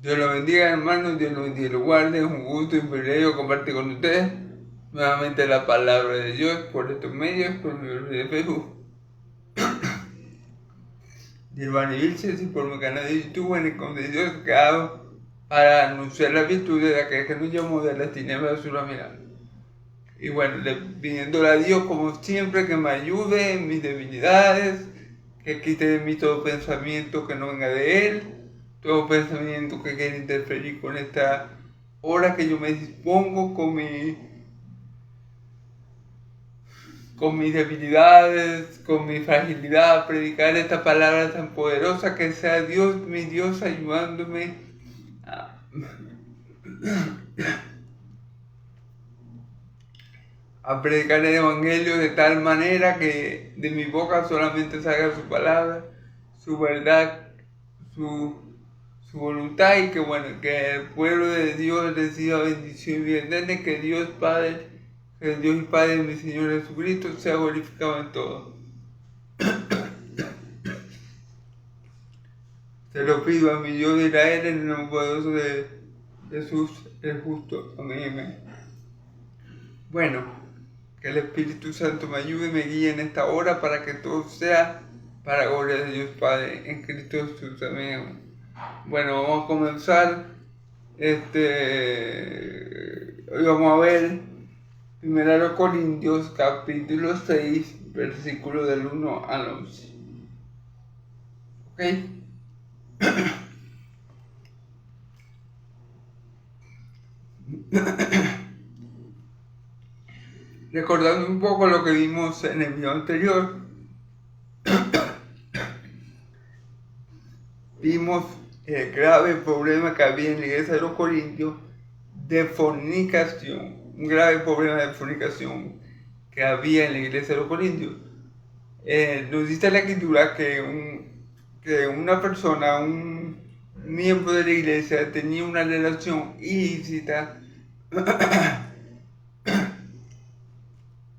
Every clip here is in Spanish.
Dios los bendiga, hermanos, Dios los bendiga y los guarde. Es un gusto y un privilegio compartir con ustedes nuevamente la palabra de Dios por estos medios, por mi perfil de Facebook, de Hermano Vilches y por mi canal de YouTube en el contenido que hago para anunciar las virtudes de aquel que nos llamó de las tinieblas a su mirada. Y bueno, pidiéndole a Dios como siempre que me ayude en mis debilidades, que quite de mí todo pensamiento que no venga de Él, todo pensamiento que quiera interferir con esta hora que yo me dispongo con mis debilidades, con mi fragilidad, a predicar esta palabra tan poderosa, que sea Dios, mi Dios, ayudándome a predicar el Evangelio de tal manera que de mi boca solamente salga su palabra, su verdad, su voluntad, y que bueno, que el pueblo de Dios reciba bendición y bien, que Dios Padre, que el Dios y Padre de mi Señor Jesucristo sea glorificado en todo. Se lo pido a mi Dios de Israel en el nombre poderoso de Jesús el justo. Amén, amén. Bueno, que el Espíritu Santo me ayude y me guíe en esta hora para que todo sea para gloria de Dios Padre en Cristo Jesús. Amén. Bueno, vamos a comenzar. Hoy vamos a ver 1 Corintios capítulo 6, versículo del 1 al 11. ¿Ok? Recordando un poco lo que vimos en el video anterior, vimos el grave problema que había en la iglesia de los Corintios de fornicación, un grave problema de fornicación que había en la iglesia de los Corintios. Nos dice la escritura que una persona, un miembro de la iglesia, tenía una relación ilícita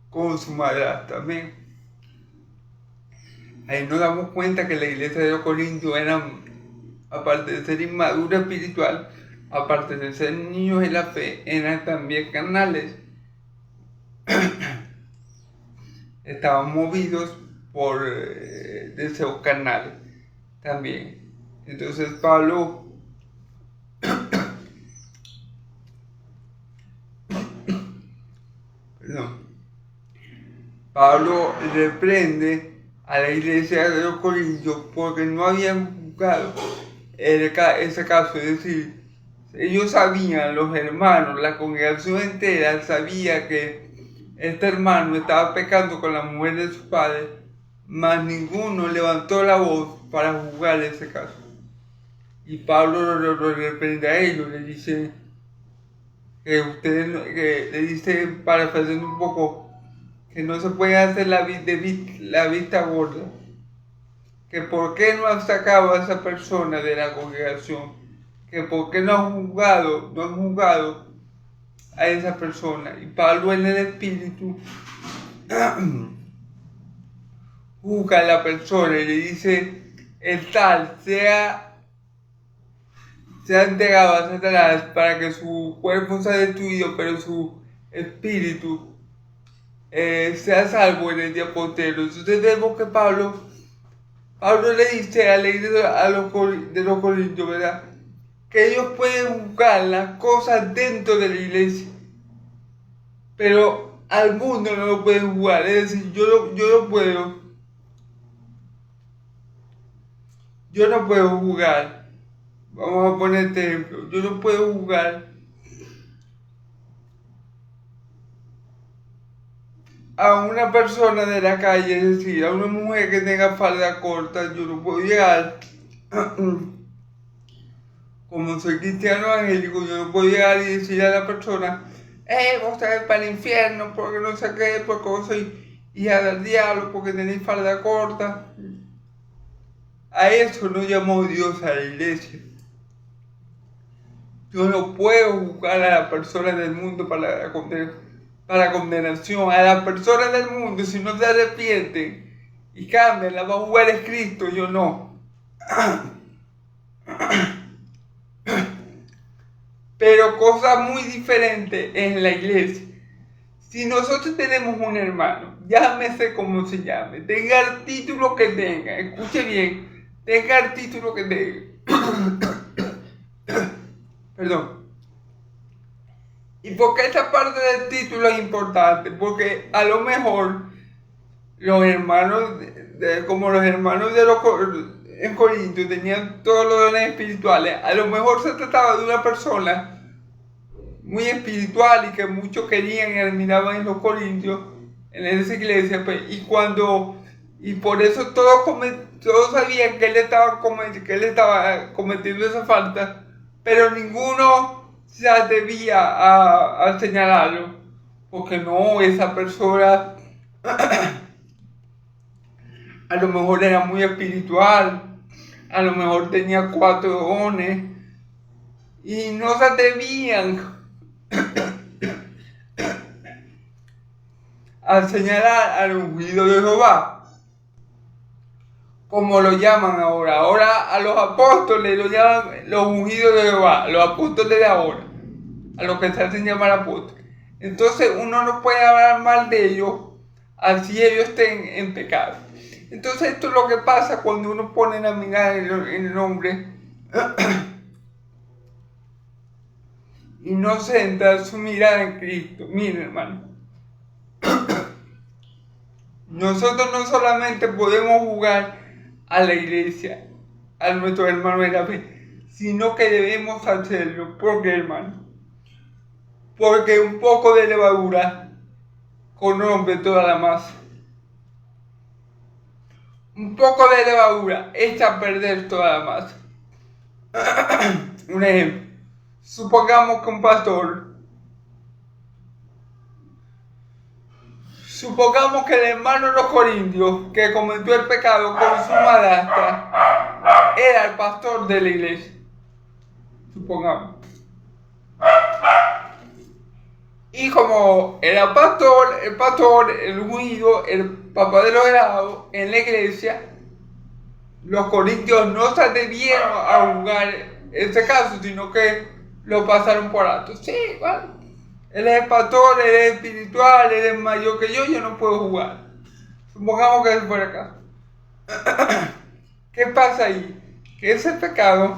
con su madrastra. También ahí nos damos cuenta que la iglesia de los Corintios eran, aparte de ser inmadura espiritual, aparte de ser niños en la fe, eran también carnales. Estaban movidos por deseos carnales también. Entonces Pablo reprende a la iglesia de los Corintios porque no habían juzgado ese caso. Es decir, ellos sabían, los hermanos, la congregación entera sabía que este hermano estaba pecando con la mujer de su padre, mas ninguno levantó la voz para juzgar ese caso. Y Pablo lo reprende a ellos, le dice que ustedes, le dice, parafraseando un poco, que no se puede hacer la vista gorda, que por qué no han sacado a esa persona de la congregación, que por qué no han juzgado a esa persona. Y Pablo en el Espíritu juzga a la persona y le dice, el tal sea entregado a Satanás para que su cuerpo sea destruido, pero su espíritu sea salvo en el día postrero. Entonces vemos que Pablo le dice a la iglesia de los Corintios, ¿verdad?, que ellos pueden juzgar las cosas dentro de la iglesia, pero al mundo no lo pueden juzgar. Es decir, yo no puedo juzgar. Vamos a poner este ejemplo. Yo no puedo juzgar a una persona de la calle, es decir, a una mujer que tenga falda corta. Yo no puedo llegar, como soy cristiano evangélico, yo no puedo llegar y decirle a la persona, vos sabés para el infierno, porque no sé qué, porque vos sois hija del diablo, porque tenéis falda corta. A eso no llamó Dios a la iglesia. Yo no puedo juzgar a las personas del mundo para condenación. A las personas del mundo, si no se arrepienten y cambian, la va a juzgar es Cristo, yo no. pero cosas muy diferentes en la iglesia. Si nosotros tenemos un hermano, llámese como se llame, tenga el título que tenga, escuche bien, tenga el título que tenga. Perdón. ¿Y por qué esta parte del título es importante? Porque a lo mejor los hermanos, como los hermanos en Corinto tenían todos los dones espirituales, a lo mejor se trataba de una persona muy espiritual y que muchos querían y admiraban en los corintios, en esa iglesia, pues, y por eso todos sabían que él estaba cometiendo esa falta, pero ninguno se atrevía a señalarlo, porque no, esa persona a lo mejor era muy espiritual, a lo mejor tenía 4 dones, y no se atrevían a señalar al ungido de Jehová, como lo llaman ahora. Ahora a los apóstoles lo llaman los ungidos de Jehová, los apóstoles de ahora, a los que se hacen llamar apóstoles. Entonces uno no puede hablar mal de ellos así ellos estén en pecado. Entonces esto es lo que pasa cuando uno pone la mirada en el hombre y no centra su mirada en Cristo. Miren, hermano, nosotros no solamente podemos jugar a la iglesia, a nuestro hermano de la fe, sino que debemos hacerlo. ¿Por qué, hermano? Porque un poco de levadura corrompe toda la masa. Un poco de levadura echa a perder toda la masa. Un ejemplo. Supongamos que un pastor, supongamos que el hermano de los corintios que cometió el pecado con su madrastra era el pastor de la iglesia. Supongamos. Y como era el pastor, el ungido, el papá de los helados en la iglesia, los corintios no se atrevieron a jugar ese caso, sino que lo pasaron por alto. Sí, vale. Él es el pastor, él es espiritual, él es mayor que yo no puedo jugar. Supongamos que ese fuera el caso. ¿Qué pasa ahí? Que ese pecado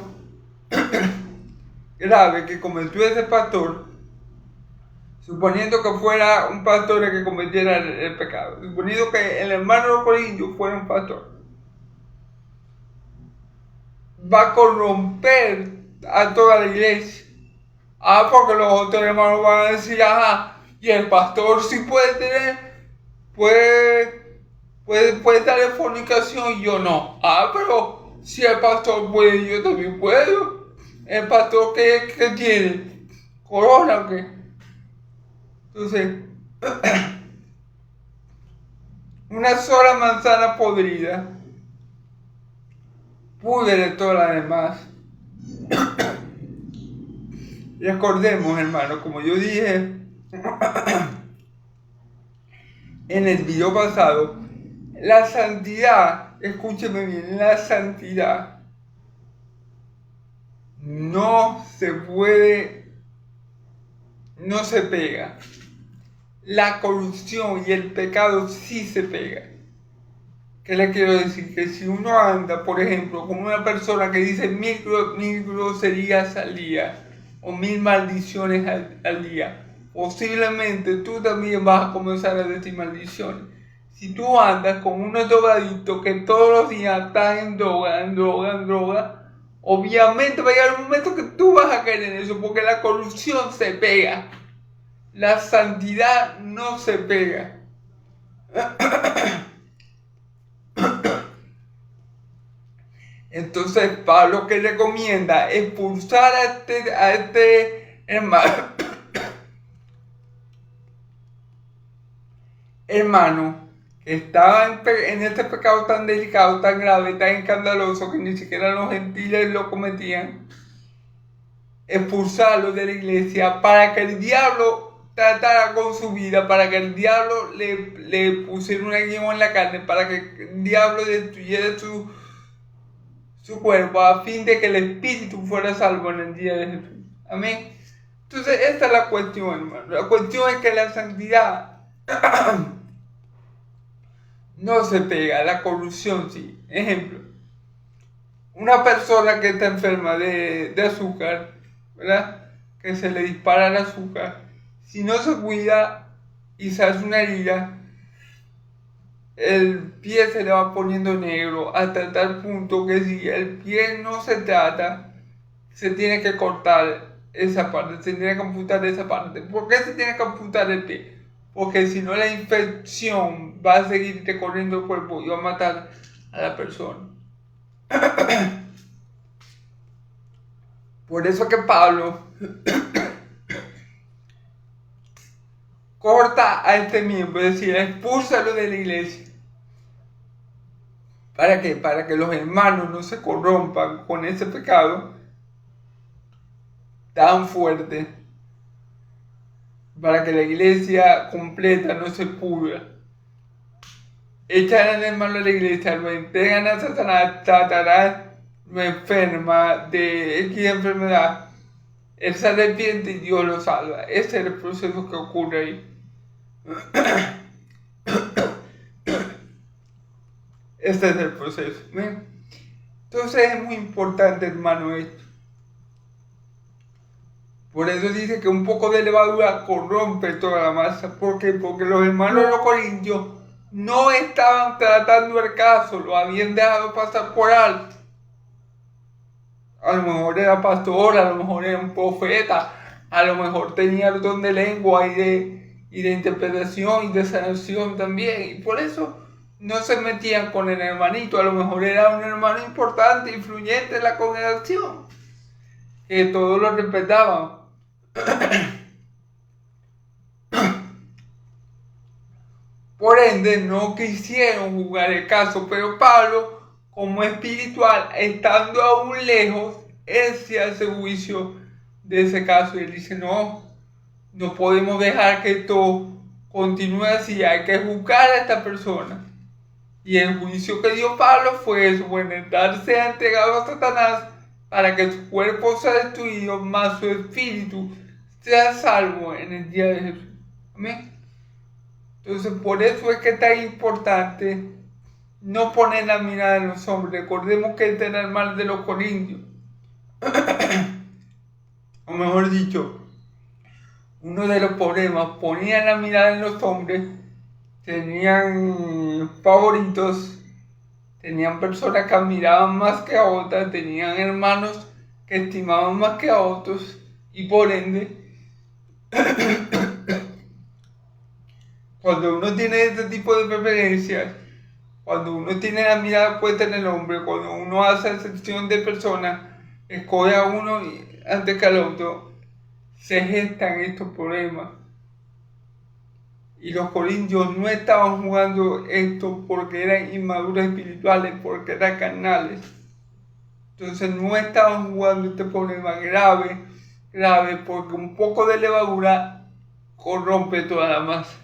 grave que cometió ese pastor, suponiendo que fuera un pastor el que cometiera el pecado, suponiendo que el hermano de los corintios fuera un pastor, va a corromper a toda la iglesia. Porque los otros hermanos van a decir, y el pastor sí puede estar en fornicación y yo no. Pero si el pastor puede, yo también puedo. El pastor ¿qué tiene? ¿Corona o qué? Entonces, una sola manzana podrida pudre todas las demás. Recordemos, hermano, como yo dije en el video pasado, la santidad, escúcheme bien, la santidad no se pega. La corrupción y el pecado sí se pega. ¿Qué le quiero decir? Que si uno anda, por ejemplo, con una persona que dice 1000 groserías al día, o 1000 maldiciones al día, posiblemente tú también vas a comenzar a decir maldiciones. Si tú andas con unos drogadictos que todos los días están en droga, obviamente va a llegar un momento que tú vas a caer en eso, porque la corrupción se pega. La santidad no se pega. Entonces Pablo que recomienda expulsar a este hermano que estaba en este pecado tan delicado, tan grave, tan escandaloso que ni siquiera los gentiles lo cometían, expulsarlo de la iglesia para que el diablo tratara con su vida, para que el diablo le pusiera un aguijón en la carne, para que el diablo destruyera su cuerpo, a fin de que el espíritu fuera salvo en el día de Jesús. Amén. Entonces, esta es la cuestión, hermano. La cuestión es que la santidad no se pega, la corrupción sí. Ejemplo, una persona que está enferma de azúcar, ¿verdad? Que se le dispara el azúcar, si no se cuida y se hace una herida, el pie se le va poniendo negro hasta tal punto que si el pie no se trata, se tiene que cortar esa parte, se tiene que amputar esa parte. ¿Por qué se tiene que amputar el pie? Porque si no la infección va a seguir recorriendo el cuerpo y va a matar a la persona. Por eso que Pablo corta a este miembro, es decir, expúlsalo de la iglesia. ¿Para qué? Para que los hermanos no se corrompan con ese pecado tan fuerte, para que la iglesia completa no se pudra. Echan al hermano de la iglesia, lo entregan a Satanás, Satanás lo enferma de X enfermedad, él se arrepiente y Dios lo salva. Ese es el proceso que ocurre ahí. Este es el proceso. ¿Ven? Entonces es muy importante, hermano, esto. Por eso dice que un poco de levadura corrompe toda la masa. ¿Por qué? Porque los hermanos de los corintios no estaban tratando el caso, lo habían dejado pasar por alto. A lo mejor era pastor, a lo mejor era un profeta, a lo mejor tenía el don de lengua y de interpretación y de sanación también. Y por eso no se metían con el hermanito. A lo mejor era un hermano importante, influyente en la congregación, que todos lo respetaban. Por ende, no quisieron jugar el caso, pero Pablo, como espiritual, estando aún lejos, él se hace juicio de ese caso y él dice, no podemos dejar que esto continúe así, hay que juzgar a esta persona. Y el juicio que dio Pablo fue eso, bueno, darse entregado a Satanás para que su cuerpo sea destruido, más su espíritu sea salvo en el día de Jesús. Amén. Entonces, por eso es que es tan importante no poner la mirada en los hombres. Recordemos que este era el mal de los corintios. O mejor dicho, uno de los problemas, ponían la mirada en los hombres, tenían favoritos, tenían personas que admiraban más que a otras, tenían hermanos que estimaban más que a otros, y por ende, cuando uno tiene este tipo de preferencias, cuando uno tiene la mirada puesta en el hombre, cuando uno hace excepción de personas, escoge a uno antes que al otro, se gestan estos problemas. Y los corintios no estaban jugando esto porque eran inmaduros espirituales, porque eran carnales. Entonces no estaban jugando este problema grave, porque un poco de levadura corrompe toda la masa.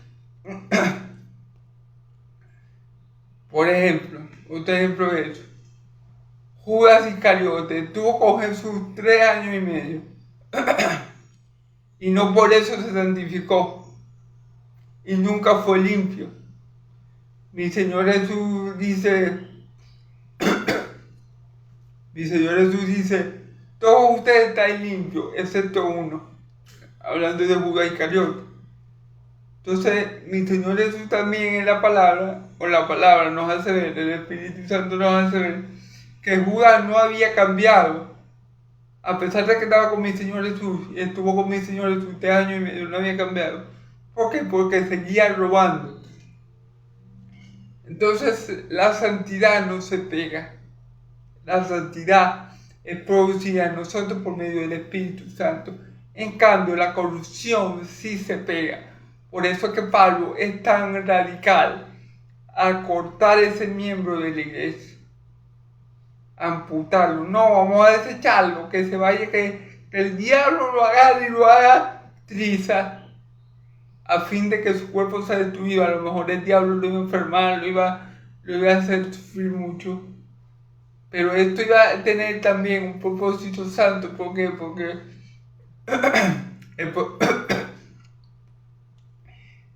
Por ejemplo, otro ejemplo de eso. Judas Iscariote estuvo con Jesús 3 años y medio. Y no por eso se santificó. Y nunca fue limpio. Mi Señor Jesús dice, todos ustedes están limpios, excepto uno. Hablando de Judas Iscariote. Entonces, mi Señor Jesús también en la palabra nos hace ver, el Espíritu Santo nos hace ver, que Judas no había cambiado. A pesar de que estaba con mi Señor Jesús, y estuvo con mi Señor Jesús 3 años y medio, no había cambiado. ¿Por qué? Porque seguía robando. Entonces, la santidad no se pega. La santidad es producida en nosotros por medio del Espíritu Santo. En cambio, la corrupción sí se pega. Por eso es que Pablo es tan radical al cortar ese miembro de la iglesia. Amputarlo. No, vamos a desecharlo, que se vaya, que el diablo lo agarre y lo haga triza, a fin de que su cuerpo sea destruido. A lo mejor el diablo lo iba a enfermar, lo iba a hacer sufrir mucho. Pero esto iba a tener también un propósito santo. ¿Por qué? Porque El,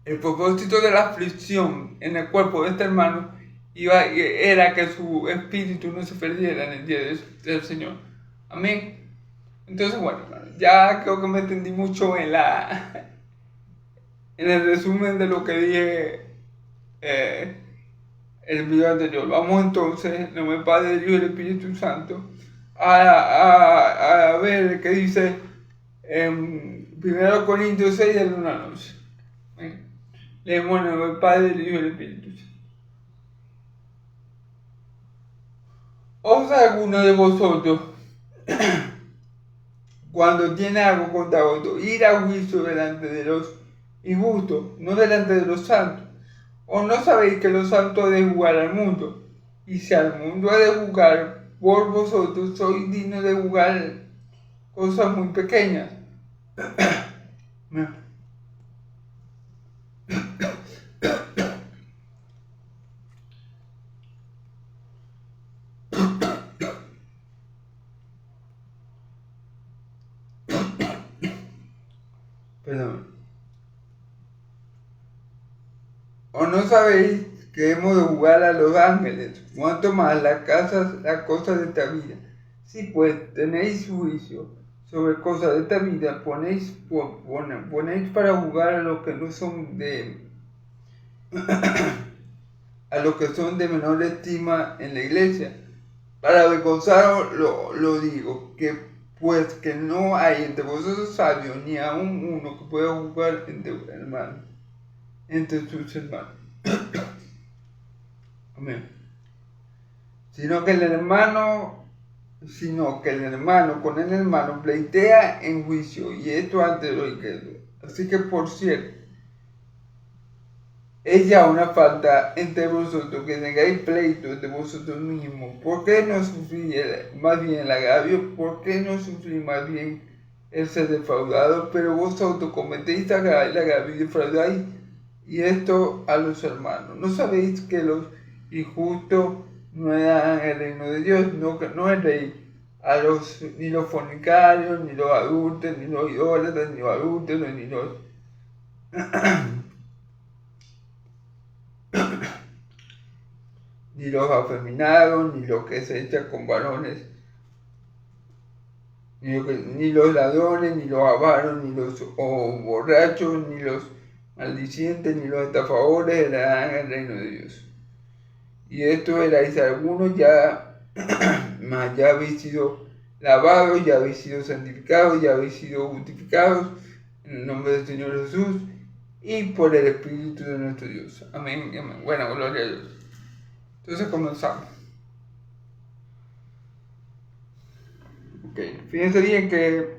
el propósito de la aflicción en el cuerpo de este hermano era que su espíritu no se perdiera en el día del Señor. Amén. Entonces, bueno, ya creo que me entendí mucho en el resumen de lo que dije el video anterior. Vamos entonces, en nombre del Padre, del Hijo y del Espíritu Santo, a ver qué dice en 1 Corintios 6, del 1 al 11. Leemos en nombre del Padre, del Hijo y del Espíritu Santo. ¿Osa alguno de vosotros, cuando tiene algo contra otro, ir a juicio delante de los injustos, no delante de los santos? ¿O no sabéis que los santos han de juzgar al mundo? Y si al mundo ha de juzgar por vosotros, sois dignos de juzgar cosas muy pequeñas. Perdón. ¿O no sabéis que hemos de juzgar a los ángeles? Cuanto más las cosas de esta vida. Si pues tenéis juicio sobre cosas de esta vida, ponéis para juzgar a los que no son a los que son de menor estima en la iglesia. Para avergonzaros lo digo, que pues que no hay entre vosotros sabios, ni aun uno que pueda juzgar entre sus hermanos. Amén. Sino que el hermano con el hermano pleitea en juicio, y esto ante los incrédulos. Así que, por cierto, es ya una falta entre vosotros que tengáis pleito entre vosotros mismos. ¿Por qué no sufrir más bien el agravio? ¿Por qué no sufrir más bien el ser defraudado? Pero vosotros cometéis el agravio y defraudáis, y esto a los hermanos. ¿No sabéis que los injustos no heredan el reino de Dios? No el rey. Ni los fornicarios, ni los adúlteros, ni los idólatras, ni los adúlteros, ni los afeminados, ni los que se echan con varones, ni los ladrones, ni los avaros, ni los borrachos, ni los maldicientes, ni los estafadores heredarán el reino de Dios. Y esto erais algunos ya, mas ya habéis sido lavados, ya habéis sido santificados, ya habéis sido justificados en el nombre del Señor Jesús y por el Espíritu de nuestro Dios. Amén, amén. Bueno, gloria a Dios. Entonces comenzamos. Fíjense bien que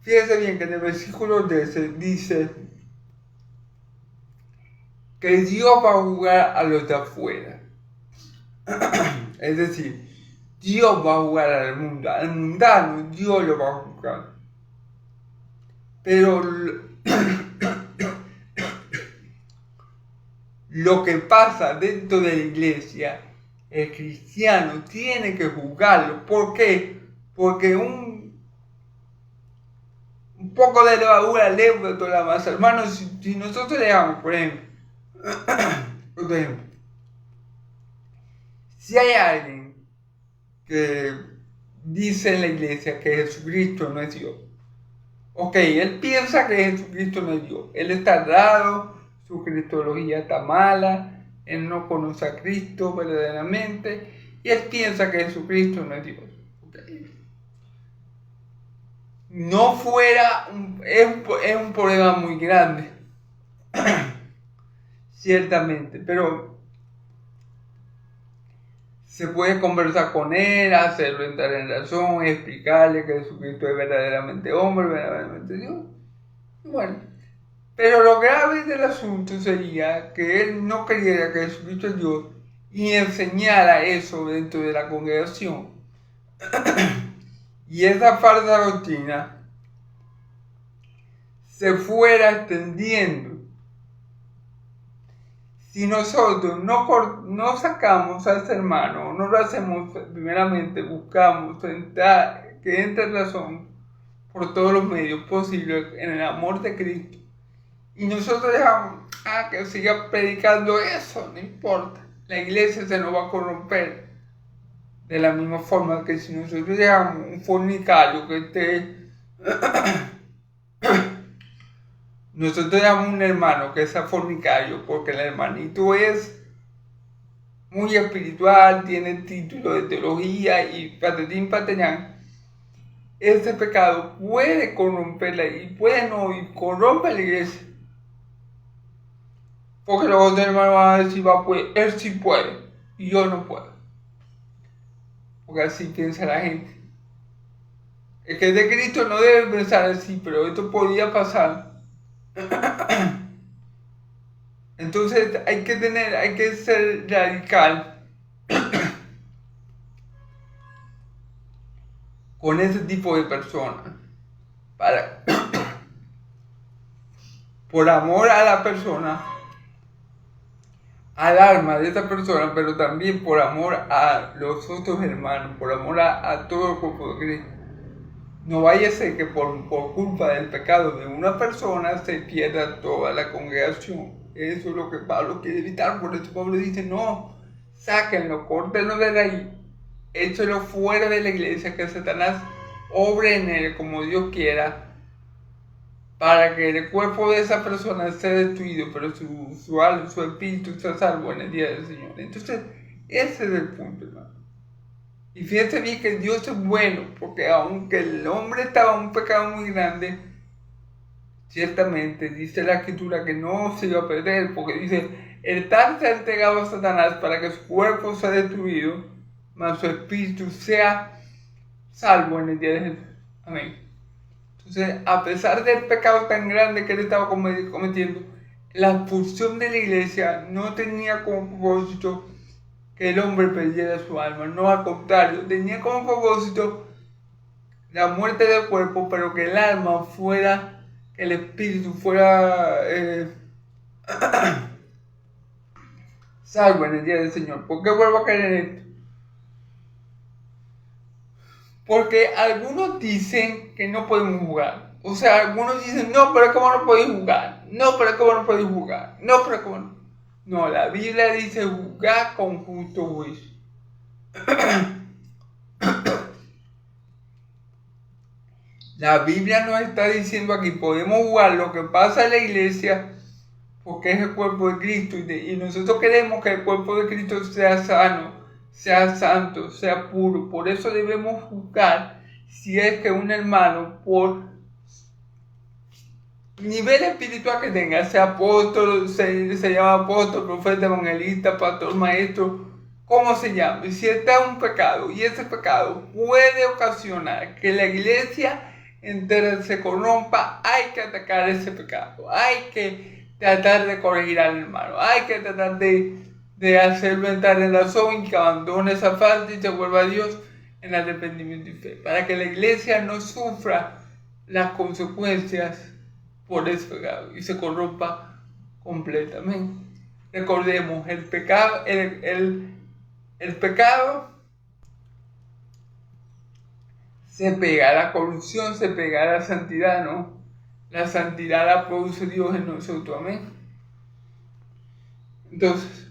en el versículo 13 dice que Dios va a juzgar a los de afuera. Es decir, Dios va a juzgar al mundano, Dios lo va a juzgar. Pero lo que pasa dentro de la iglesia, el cristiano tiene que juzgarlo. ¿Por qué? Porque un poco de levadura leuda toda la masa. Hermanos, si nosotros dejamos, por ejemplo, si hay alguien que dice en la iglesia que Jesucristo no es Dios, ok, él piensa que Jesucristo no es Dios, él está errado, su cristología está mala, él no conoce a Cristo verdaderamente, y él piensa que Jesucristo no es Dios. Okay. No fuera, es un problema muy grande, ciertamente, pero se puede conversar con él, hacerlo entrar en razón, explicarle que Jesucristo es verdaderamente hombre, verdaderamente Dios. Bueno, pero lo grave del asunto sería que él no creyera que Jesucristo es Dios y enseñara eso dentro de la congregación. Y esa falsa doctrina se fuera extendiendo. Si nosotros no sacamos a ese hermano, no lo hacemos primeramente, buscamos que entre en razón, por todos los medios posibles en el amor de Cristo. Y nosotros dejamos que siga predicando eso, no importa. La iglesia se nos va a corromper. De la misma forma que si nosotros dejamos un fornicario que esté... nosotros dejamos un hermano que sea fornicario porque el hermanito es muy espiritual, tiene título de teología y patatín patañán. Ese pecado puede corromperla y puede no, y corrompe la iglesia. Porque los otros hermanos van a decir, pues él sí puede y yo no puedo. Porque así piensa la gente. El que es de Cristo no debe pensar así, pero esto podía pasar. Entonces hay que ser radical con ese tipo de personas. Por amor a la persona, al alma de esa persona, pero también por amor a los otros hermanos, por amor a todo el cuerpo de Cristo. No vaya a ser que por culpa del pecado de una persona se pierda toda la congregación. Eso es lo que Pablo quiere evitar. Por eso Pablo dice, no, sáquenlo, córtenlo de ahí, échenlo fuera de la iglesia, que Satanás obre en él como Dios quiera, para que el cuerpo de esa persona sea destruido, pero su alma, su espíritu sea salvo en el día del Señor. Entonces, ese es el punto, hermano. Y fíjense bien que Dios es bueno, porque aunque el hombre estaba en un pecado muy grande, ciertamente dice la Escritura que no se iba a perder, porque dice, el tal se ha entregado a Satanás para que su cuerpo sea destruido, mas su espíritu sea salvo en el día de Jesús. Amén. Entonces, a pesar del pecado tan grande que él estaba cometiendo, la expulsión de la iglesia no tenía como propósito que el hombre perdiera su alma, no, al contrario, tenía como propósito la muerte del cuerpo, pero que el alma fuera, que el espíritu fuera salvo en el día del Señor. ¿Por qué vuelvo a caer en esto? Porque algunos dicen que no podemos jugar. O sea, algunos dicen, no, pero ¿cómo no podéis jugar? No, pero ¿cómo no podéis jugar? No, pero ¿cómo no? No, la Biblia dice jugar con justo juicio. La Biblia nos está diciendo aquí, podemos jugar lo que pasa en la iglesia, porque es el cuerpo de Cristo, y nosotros queremos que el cuerpo de Cristo sea sano, sea santo, sea puro. Por eso debemos juzgar si es que un hermano, por nivel espiritual que tenga, sea apóstol, se llama apóstol, profeta, evangelista, pastor, maestro, ¿cómo se llama? Y si está en un pecado, y ese pecado puede ocasionar que la iglesia entera se corrompa, hay que atacar ese pecado, hay que tratar de corregir al hermano, hay que tratar de hacerlo entrar en razón y que abandone esa falta y se vuelva a Dios en arrepentimiento y fe, para que la iglesia no sufra las consecuencias por ese pecado y se corrompa completamente. Recordemos, el pecado, el pecado se pega a la corrupción, se pega a la santidad, ¿no? La santidad la produce Dios en nosotros, amén. Entonces,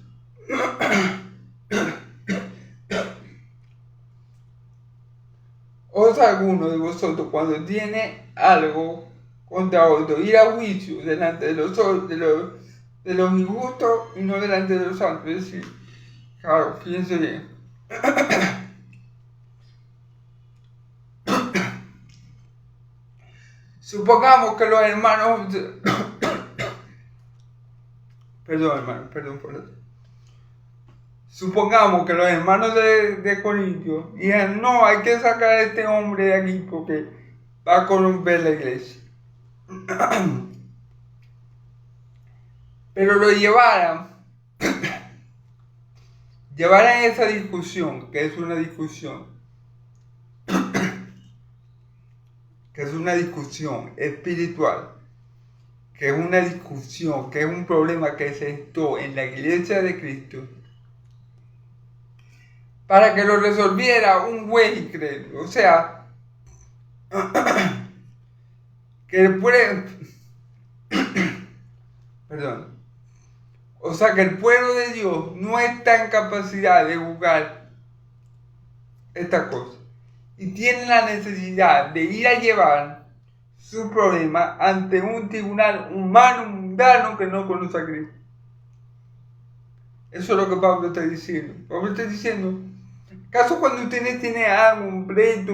¿os alguno de vosotros cuando tiene algo contra otro ir a juicio delante de los injustos y no delante de los santos? Es decir, claro, fíjense bien. Supongamos que los hermanos... perdón, hermano, perdón por eso. Supongamos que los hermanos de Corintios digan, no, hay que sacar a este hombre de aquí porque va a corromper la iglesia. Pero lo llevaran esa discusión, que es una discusión, espiritual, que es una discusión, que es un problema que se gestó en la iglesia de Cristo, para que lo resolviera un juez incrédulo. O sea, que el pueblo, perdón, o sea que el pueblo de Dios no está en capacidad de juzgar esta cosa y tiene la necesidad de ir a llevar su problema ante un tribunal humano mundano que no conoce a Cristo. Eso es lo que Pablo está diciendo. Pablo está diciendo, ¿acaso cuando ustedes tienen algo, un pleito,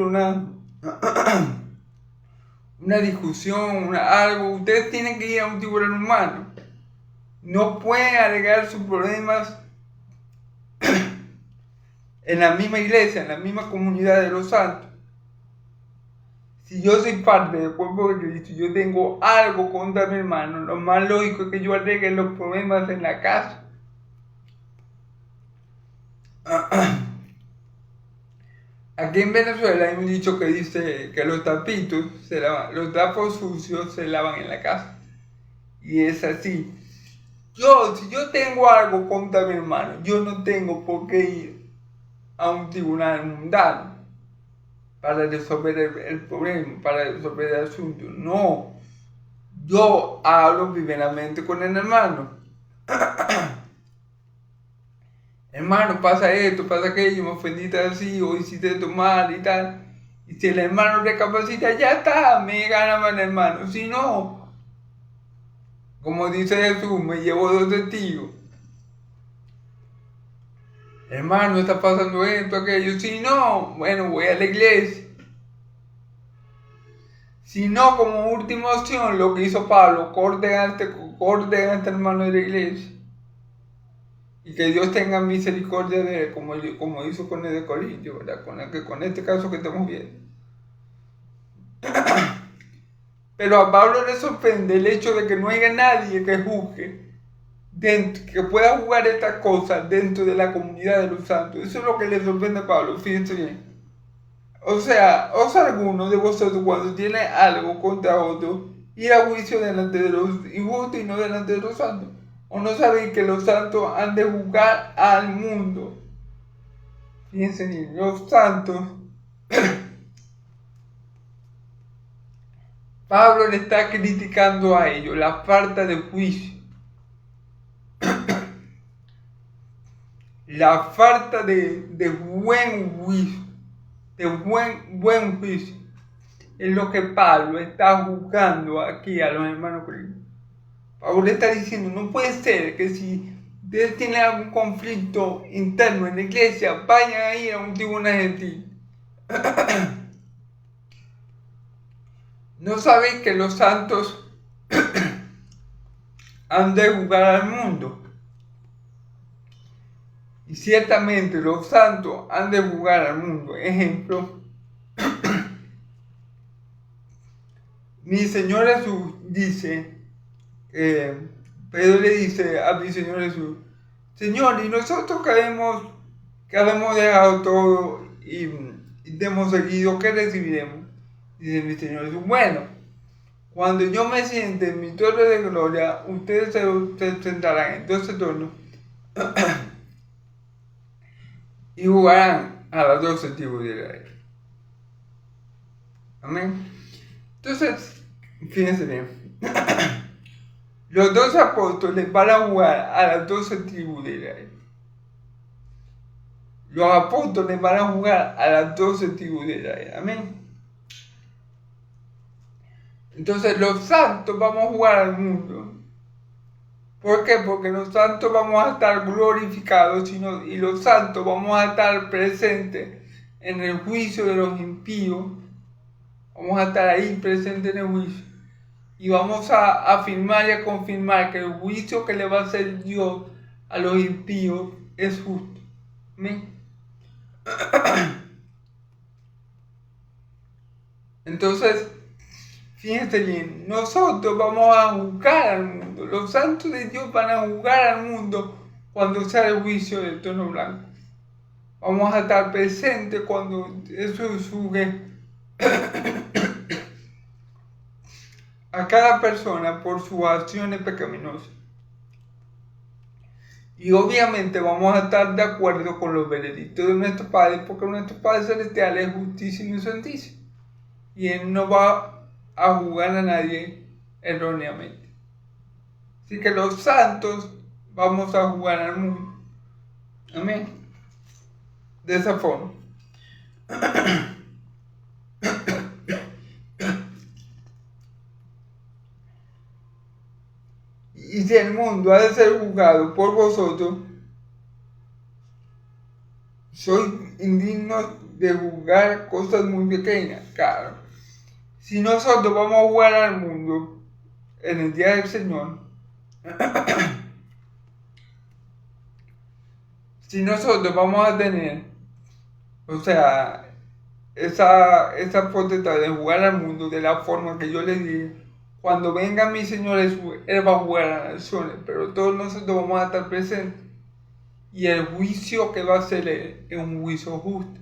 una discusión, algo, ustedes tienen que ir a un tribunal humano? No pueden alegar sus problemas en la misma iglesia, en la misma comunidad de los santos. Si yo soy parte del cuerpo de Cristo y yo tengo algo contra mi hermano, lo más lógico es que yo alegue los problemas en la casa. Aquí en Venezuela hay un dicho que dice que los tapitos los trapos sucios se lavan en la casa. Y es así. Si yo tengo algo contra mi hermano, yo no tengo por qué ir a un tribunal mundano para resolver el problema, para resolver el asunto. No, yo hablo primeramente con el hermano. Hermano, pasa esto, pasa aquello, me ofendiste así, o hiciste esto mal y tal. Y si el hermano recapacita, ya está, me gana el hermano. Si no, como dice Jesús, me llevo 2 testigos. Hermano, está pasando esto, aquello. Si no, bueno, voy a la iglesia. Si no, como última opción, lo que hizo Pablo, corten a este hermano de la iglesia. Y que Dios tenga misericordia de él, como hizo con el de Corintio, ¿verdad? Con este caso que estamos viendo. Pero a Pablo le sorprende el hecho de que no haya nadie que juzgue, que pueda juzgar estas cosas dentro de la comunidad de los santos. Eso es lo que le sorprende a Pablo, fíjense bien. O sea alguno de vosotros cuando tiene algo contra otro, ir a juicio delante de los injustos y no delante de los santos. ¿O no sabéis que los santos han de juzgar al mundo? Fíjense bien, los santos. Pablo le está criticando a ellos la falta de juicio. La falta de buen juicio. De buen juicio. Es lo que Pablo está juzgando aquí a los hermanos corintios. Pablo le está diciendo, no puede ser que si ustedes tienen algún conflicto interno en la iglesia, vayan a ir a un tribunal gentil. ¿No sabéis que los santos han de juzgar al mundo? Y ciertamente los santos han de juzgar al mundo. Ejemplo, mi Señor Jesús dice, Pedro le dice a mi Señor Jesús, Señor, y nosotros que habemos dejado todo y te hemos seguido, ¿qué recibiremos? Dice mi Señor Jesús, bueno, cuando yo me siente en mi torre de gloria, ustedes se sentarán en 12 tronos y jugarán a las 12 tribus de Israel. Amén. Entonces, fíjense bien. Los 12 apóstoles van a jugar a las 12 tribus de Israel. Los apóstoles van a jugar a las 12 tribus de Israel. Amén. Entonces los santos vamos a jugar al mundo. ¿Por qué? Porque los santos vamos a estar glorificados y los santos vamos a estar presentes en el juicio de los impíos. Vamos a estar ahí presentes en el juicio. Y vamos a afirmar y a confirmar que el juicio que le va a hacer Dios a los impíos es justo. ¿Amén? Entonces, fíjense bien, nosotros vamos a juzgar al mundo. Los santos de Dios van a juzgar al mundo cuando sea el juicio del trono blanco. Vamos a estar presentes cuando Jesús juzgue a cada persona por sus acciones pecaminosas. Y obviamente vamos a estar de acuerdo con los veredictos de nuestro Padre, porque nuestro Padre Celestial es justísimo y santísimo. Y Él no va a juzgar a nadie erróneamente. Así que los santos vamos a jugar al mundo. Amén. De esa forma. Y si el mundo ha de ser juzgado por vosotros, sois indignos de juzgar cosas muy pequeñas. Claro. Si nosotros vamos a jugar al mundo en el día del Señor, si nosotros vamos a tener, o sea, esa potestad de jugar al mundo de la forma que yo les dije, cuando venga mi Señor Jesús, Él va a jugar a las naciones, pero todos nosotros vamos a estar presentes. Y el juicio que va a hacer Él es un juicio justo.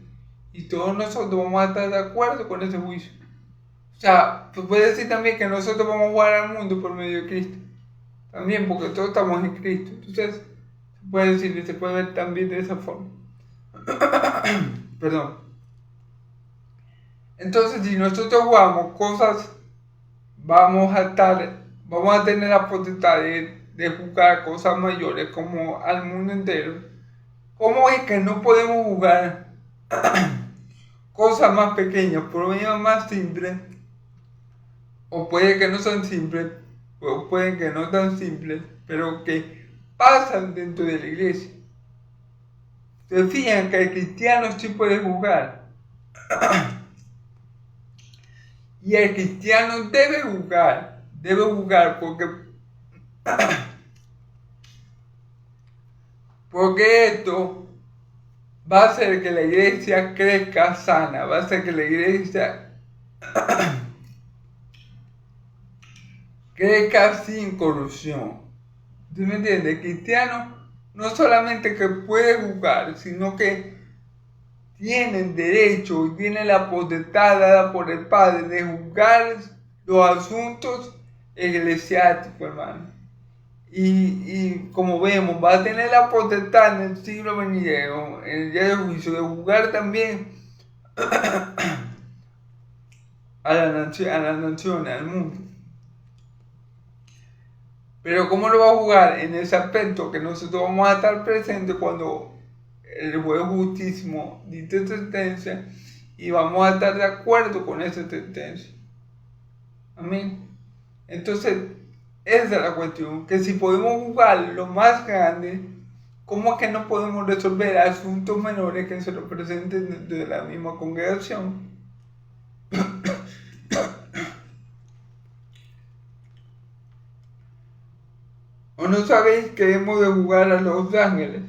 Y todos nosotros vamos a estar de acuerdo con ese juicio. O sea, se puede decir también que nosotros vamos a jugar al mundo por medio de Cristo. También, porque todos estamos en Cristo. Entonces, se puede decir y se puede ver también de esa forma. Perdón. Entonces, si nosotros jugamos cosas, vamos a tener la potestad de jugar cosas mayores como al mundo entero. ¿Cómo es que no podemos jugar cosas más pequeñas, problemas más simples? O puede que no sean simples, o pueden que no tan simples, pero que pasan dentro de la iglesia. Se fijan que el cristiano sí puede jugar. Y el cristiano debe jugar porque esto va a hacer que la iglesia crezca sana, va a hacer que la iglesia crezca sin corrupción. ¿Tú me entiendes? El cristiano no solamente que puede jugar, sino que tiene el derecho y tiene la potestad dada por el Padre de juzgar los asuntos eclesiásticos, hermano. Y como vemos, va a tener la potestad en el siglo venidero, en el día del juicio, de juzgar también a las naciones, al mundo. Pero ¿cómo lo va a jugar? En ese aspecto que nosotros vamos a estar presentes cuando el juez justísimo dicte sentencia y vamos a estar de acuerdo con esa sentencia. Amén. Entonces, esa es la cuestión, que si podemos jugar lo más grande, ¿cómo es que no podemos resolver asuntos menores que se nos presenten dentro de la misma congregación? ¿O no sabéis que hemos de jugar a los ángeles?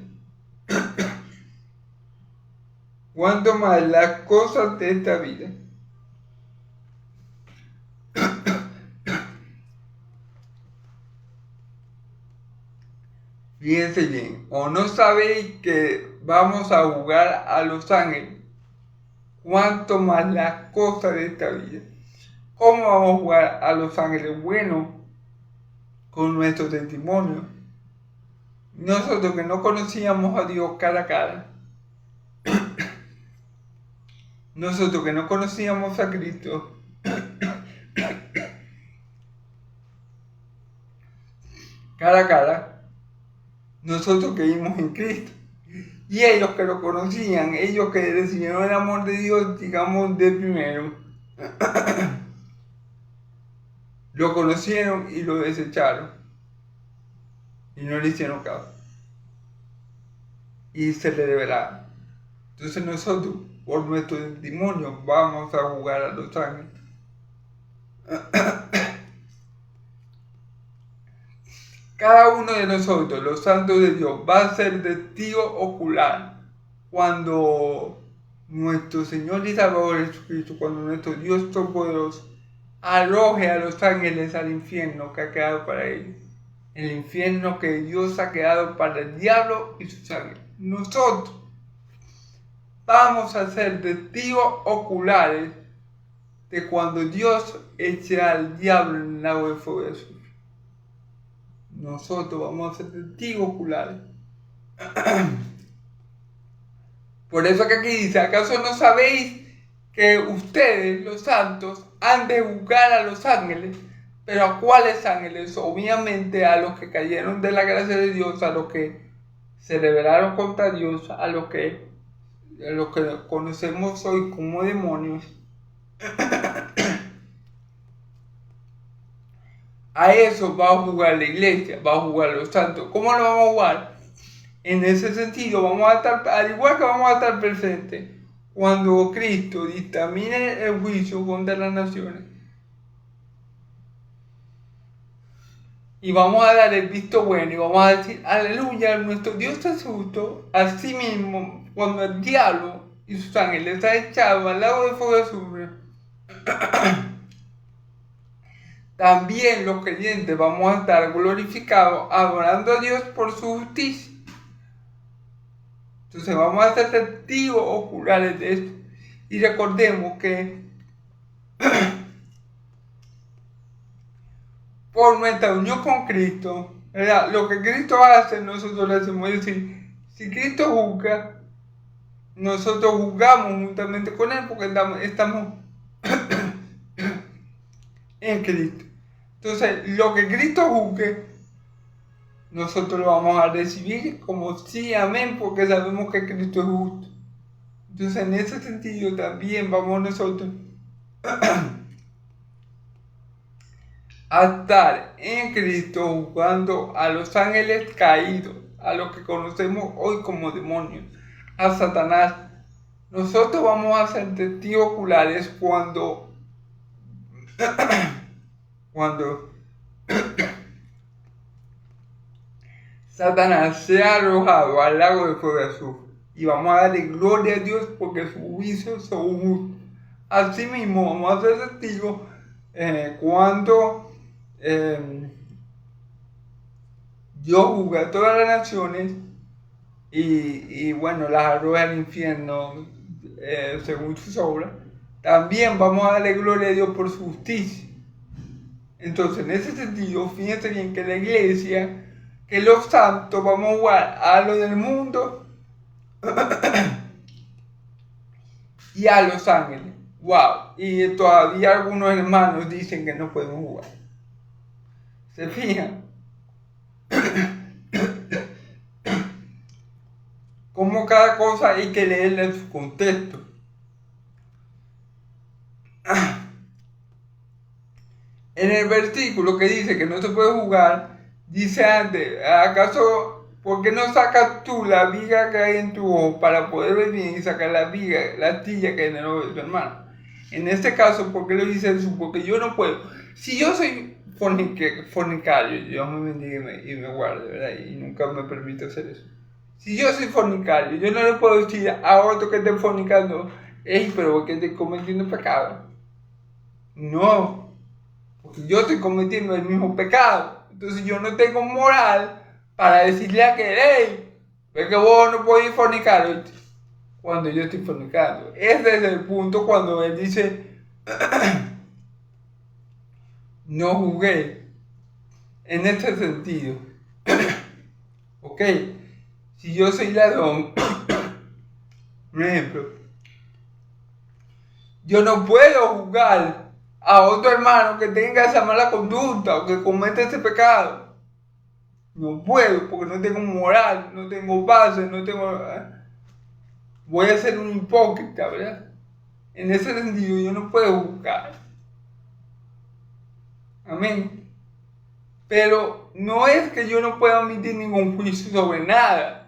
¿Cuánto más las cosas de esta vida? Fíjense bien, ¿o no sabéis que vamos a jugar a los ángeles? ¿Cuánto más las cosas de esta vida? ¿Cómo vamos a jugar a los ángeles? Bueno, con nuestro testimonio. Nosotros que no conocíamos a Dios cara a cara, nosotros que no conocíamos a Cristo, cara a cara, nosotros creímos en Cristo. Y ellos que lo conocían, ellos que recibieron el amor de Dios, digamos, de primero, lo conocieron y lo desecharon. Y no le hicieron caso. Y se le revelaron. Entonces nosotros, por nuestro testimonio, vamos a jugar a los ángeles. Cada uno de nosotros, los santos de Dios, va a ser testigo ocular cuando nuestro Señor y Salvador Jesucristo, cuando nuestro Dios Todopoderoso arroje a los ángeles al infierno que ha quedado para ellos. El infierno que Dios ha quedado para el diablo y sus ángeles. Nosotros vamos a ser testigos oculares de cuando Dios eche al diablo en el lago de fuego de azufre. Nosotros vamos a ser testigos oculares. Por eso que aquí dice, ¿acaso no sabéis que ustedes, los santos, han de juzgar a los ángeles. ¿Pero a cuáles ángeles? Obviamente a los que cayeron de la gracia de Dios, a los que se rebelaron contra Dios, a los que conocemos hoy como demonios. A eso va a jugar la iglesia, va a jugar los santos. ¿Cómo lo vamos a jugar? En ese sentido, vamos a estar, al igual que vamos a estar presentes cuando Cristo dictamine el juicio contra las naciones. Y vamos a dar el visto bueno y vamos a decir, aleluya, nuestro Dios es justo. Así mismo, cuando el diablo y sus ángeles han echado al lago de fuego de azufre, también los creyentes vamos a estar glorificados, adorando a Dios por su justicia. Entonces vamos a ser testigos oculares de esto. Y recordemos que por nuestra unión con Cristo, ¿verdad? Lo que Cristo hace, nosotros lo hacemos. Es decir, si Cristo juzga, nosotros juzgamos juntamente con Él porque estamos en Cristo. Entonces, lo que Cristo juzgue, nosotros lo vamos a recibir como sí, amén, porque sabemos que Cristo es justo. Entonces, en ese sentido también vamos nosotros a estar en Cristo juzgando a los ángeles caídos, a los que conocemos hoy como demonios, a Satanás. Nosotros vamos a ser testigos oculares cuando Satanás sea arrojado al lago de fuego de azufre. Y vamos a darle gloria a Dios porque sus juicios son justos. Asimismo, vamos a ser testigos cuando Dios juzga a todas las naciones y bueno, las arroja al infierno según sus obras. También vamos a darle gloria a Dios por su justicia. Entonces, en ese sentido, fíjense bien que la iglesia, que los santos, vamos a jugar a lo del mundo y a los ángeles. ¡Wow! Y todavía algunos hermanos dicen que no podemos jugar. ¿Se fijan? Como cada cosa hay que leerla en su contexto. En el versículo que dice que no se puede jugar, dice antes, ¿acaso por qué no sacas tú la viga que hay en tu ojo para poder ver bien y sacar la astilla que hay en el ojo de tu hermano? En este caso, ¿por qué lo dice Jesús? Porque yo no puedo. Si yo soy fornicario, Dios me bendiga y me guarde, ¿verdad? Y nunca me permito hacer eso. Si yo soy fornicario, yo no le puedo decir a otro que esté fornicando, hey, pero ¿por qué estoy cometiendo pecado? No. Porque yo estoy cometiendo el mismo pecado. Entonces yo no tengo moral para decirle a aquel, hey, ve que vos no podés fornicar cuando yo estoy fornicando. Ese es el punto cuando él dice, no jugué. En este sentido. Ok. Si yo soy ladrón, por ejemplo, yo no puedo juzgar a otro hermano que tenga esa mala conducta o que cometa ese pecado. No puedo porque no tengo moral, no tengo base, no tengo... Voy a ser un hipócrita, ¿verdad? En ese sentido yo no puedo juzgar. Amén. Pero no es que yo no pueda emitir ningún juicio sobre nada.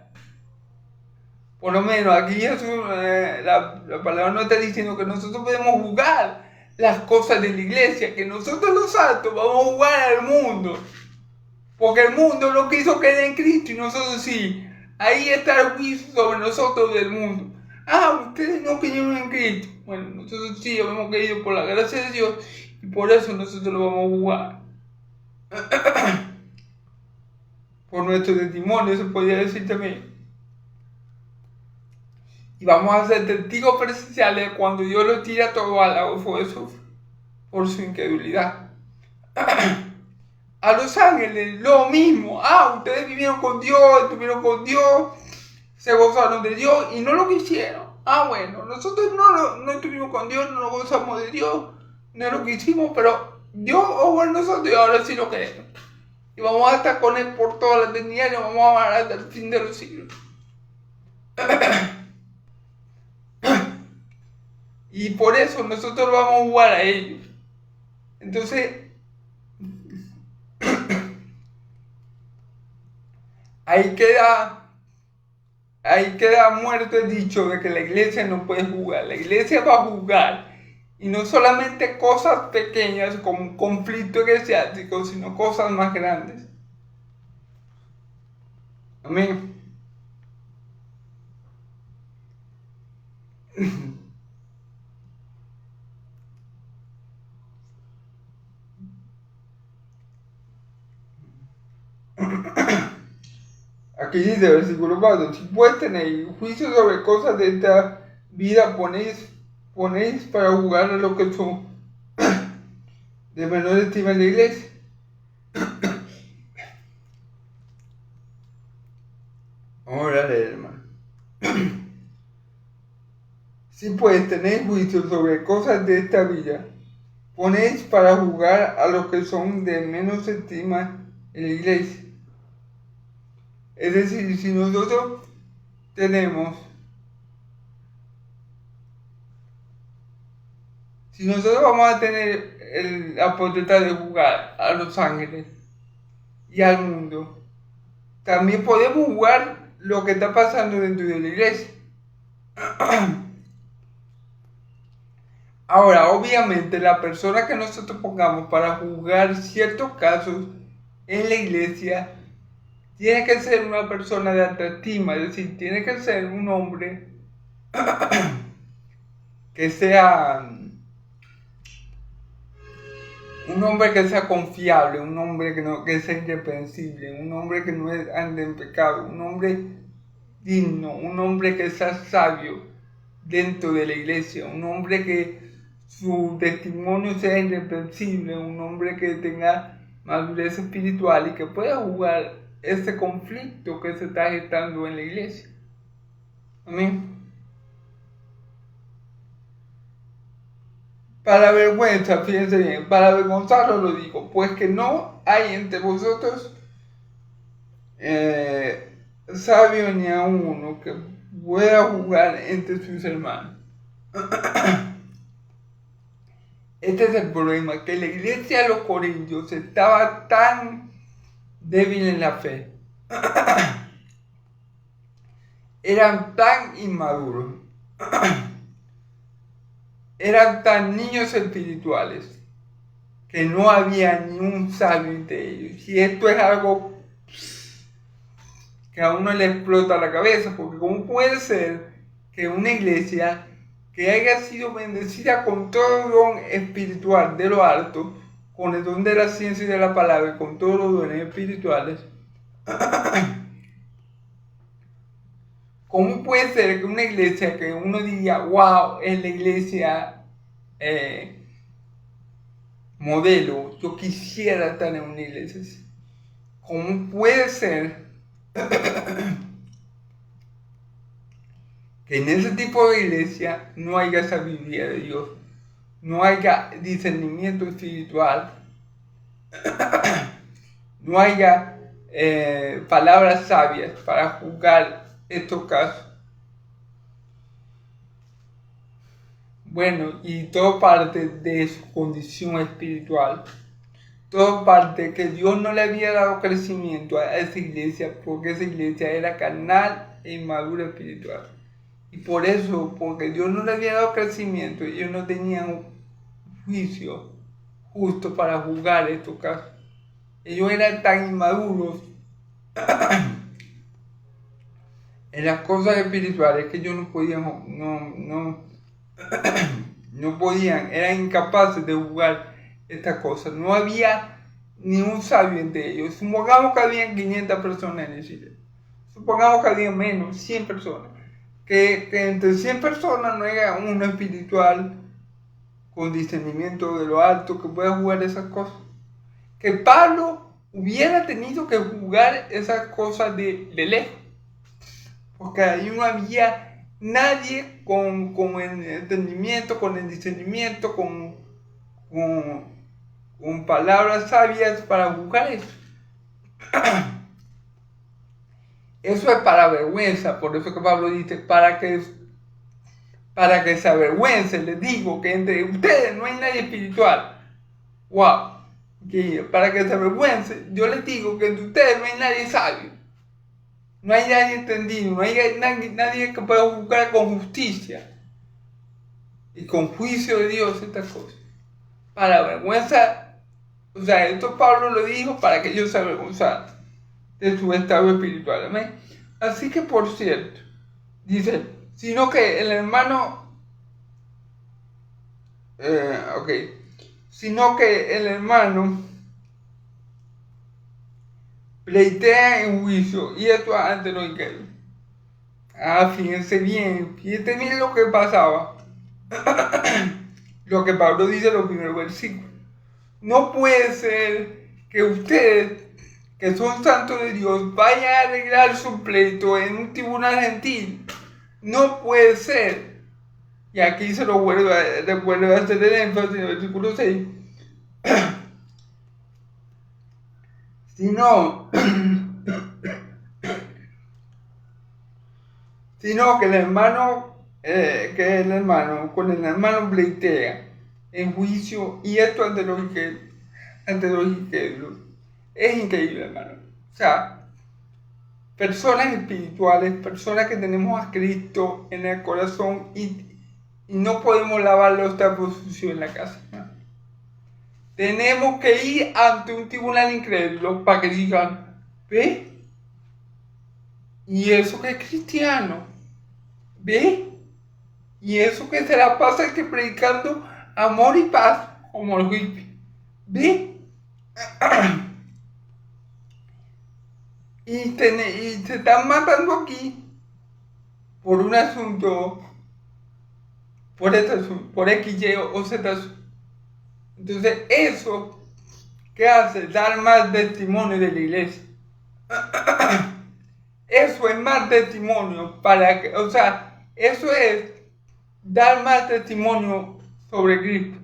Por lo menos aquí Jesús, la palabra no está diciendo que nosotros podemos juzgar las cosas de la iglesia, que nosotros los santos vamos a jugar al mundo. Porque el mundo no quiso creer en Cristo y nosotros sí. Ahí está el juicio sobre nosotros del mundo. Ustedes no creyeron en Cristo. Bueno, nosotros sí hemos creído por la gracia de Dios y por eso nosotros lo vamos a jugar. Por nuestro testimonio se podría decir también. Y vamos a ser testigos presenciales cuando Dios los tira todo al lago de fuego de azufre por su incredulidad. A los ángeles lo mismo. Ustedes vivieron con Dios, estuvieron con Dios, se gozaron de Dios y no lo quisieron. Bueno, nosotros no estuvimos con Dios, no nos gozamos de Dios, no lo que hicimos, pero Dios obra en nosotros y ahora sí lo queremos. Y vamos a estar con Él por toda la eternidad y nos vamos a amar hasta el fin de los siglos. Y por eso nosotros vamos a jugar a ellos. Entonces, ahí queda muerto el dicho de que la iglesia no puede jugar. La iglesia va a jugar. Y no solamente cosas pequeñas como un conflicto eclesiástico, sino cosas más grandes. Amén. Aquí dice, versículo 4, si pues tenéis juicio sobre cosas de esta vida, ponéis para jugar a lo que son de menor estima en la iglesia. Vamos a leer, hermano. Si pues tenéis juicio sobre cosas de esta vida, ponéis para jugar a los que son de menos estima en la iglesia. Es decir, si nosotros vamos a tener la potestad de jugar a los ángeles y al mundo, también podemos jugar lo que está pasando dentro de la iglesia. Ahora, obviamente, la persona que nosotros pongamos para juzgar ciertos casos en la iglesia tiene que ser una persona de alta estima, es decir, tiene que ser un hombre que sea confiable, un hombre que sea irreprensible, un hombre que no ande en pecado, un hombre digno, un hombre que sea sabio dentro de la iglesia, un hombre que su testimonio sea irreprensible, un hombre que tenga madurez espiritual y que pueda jugar ese conflicto que se está gestando en la iglesia. Amén. Para vergüenza, fíjense bien, para avergonzarlo lo digo, pues que no hay entre vosotros sabio ni a uno que pueda jugar entre sus hermanos. Este es el problema, que la iglesia de los Corintios estaba tan débil en la fe, eran tan inmaduros, eran tan niños espirituales, que no había ni un sabio entre ellos. Y esto es algo que a uno le explota la cabeza, porque ¿cómo puede ser que una iglesia que haya sido bendecida con todo el don espiritual de lo alto, con el don de la ciencia y de la palabra, con todos los dones espirituales, ¿cómo puede ser que una iglesia que uno diría, wow, es la iglesia modelo, yo quisiera estar en una iglesia así? ¿Cómo puede ser que en ese tipo de iglesia no haya sabiduría de Dios, no haya discernimiento espiritual, no haya palabras sabias para juzgar estos casos? Bueno, y todo parte de su condición espiritual. Todo parte que Dios no le había dado crecimiento a esa iglesia, porque esa iglesia era carnal e inmadura espiritual. Y por eso, porque Dios no le había dado crecimiento, ellos no tenían un juicio justo para juzgar estos casos. Ellos eran tan inmaduros en las cosas espirituales que ellos no podían, eran incapaces de juzgar estas cosas. No había ni un sabio entre ellos. Supongamos que habían 500 personas en Chile. Supongamos que había menos, 100 personas. Que entre 100 personas no haya uno espiritual con discernimiento de lo alto que pueda jugar esas cosas. Que Pablo hubiera tenido que jugar esas cosas de lejos. Porque ahí no había nadie con el entendimiento, con el discernimiento, con palabras sabias para juzgar eso. Eso es para vergüenza, por eso que Pablo dice, para que se avergüencen, les digo que entre ustedes no hay nadie espiritual. Wow, que para que se avergüencen, yo les digo que entre ustedes no hay nadie sabio, no hay nadie entendido, no hay nadie que pueda juzgar con justicia y con juicio de Dios estas cosas. Para vergüenza, o sea, esto Pablo lo dijo para que ellos se avergonzaran de su estado espiritual, amén. Así que, por cierto, dice, sino que el hermano, sino que el hermano pleitea en juicio, y esto ante los incrédulos. Fíjense bien lo que pasaba, lo que Pablo dice en los primeros versículos. No puede ser que ustedes, que son santos de Dios, vayan a arreglar su pleito en un tribunal gentil. No puede ser. Y aquí se lo vuelvo a hacer el énfasis en el versículo 6. Sino que el hermano, con el hermano pleitea en juicio, y esto ante los incrédulos. Es increíble, hermano. O sea, personas espirituales, personas que tenemos a Cristo en el corazón y no podemos lavar los trapos sucios en la casa, ¿no? Tenemos que ir ante un tribunal incrédulo para que digan, ¿ve? ¿Y eso que es cristiano? ¿Ve? ¿Y eso que se la pasa que predicando amor y paz como los hippies? ¿Ve? Y se están matando aquí por un asunto, por X, Y o Z. Entonces, eso, ¿qué hace? Dar más testimonio de la iglesia. Eso es más testimonio para que, o sea, eso es dar más testimonio sobre Cristo.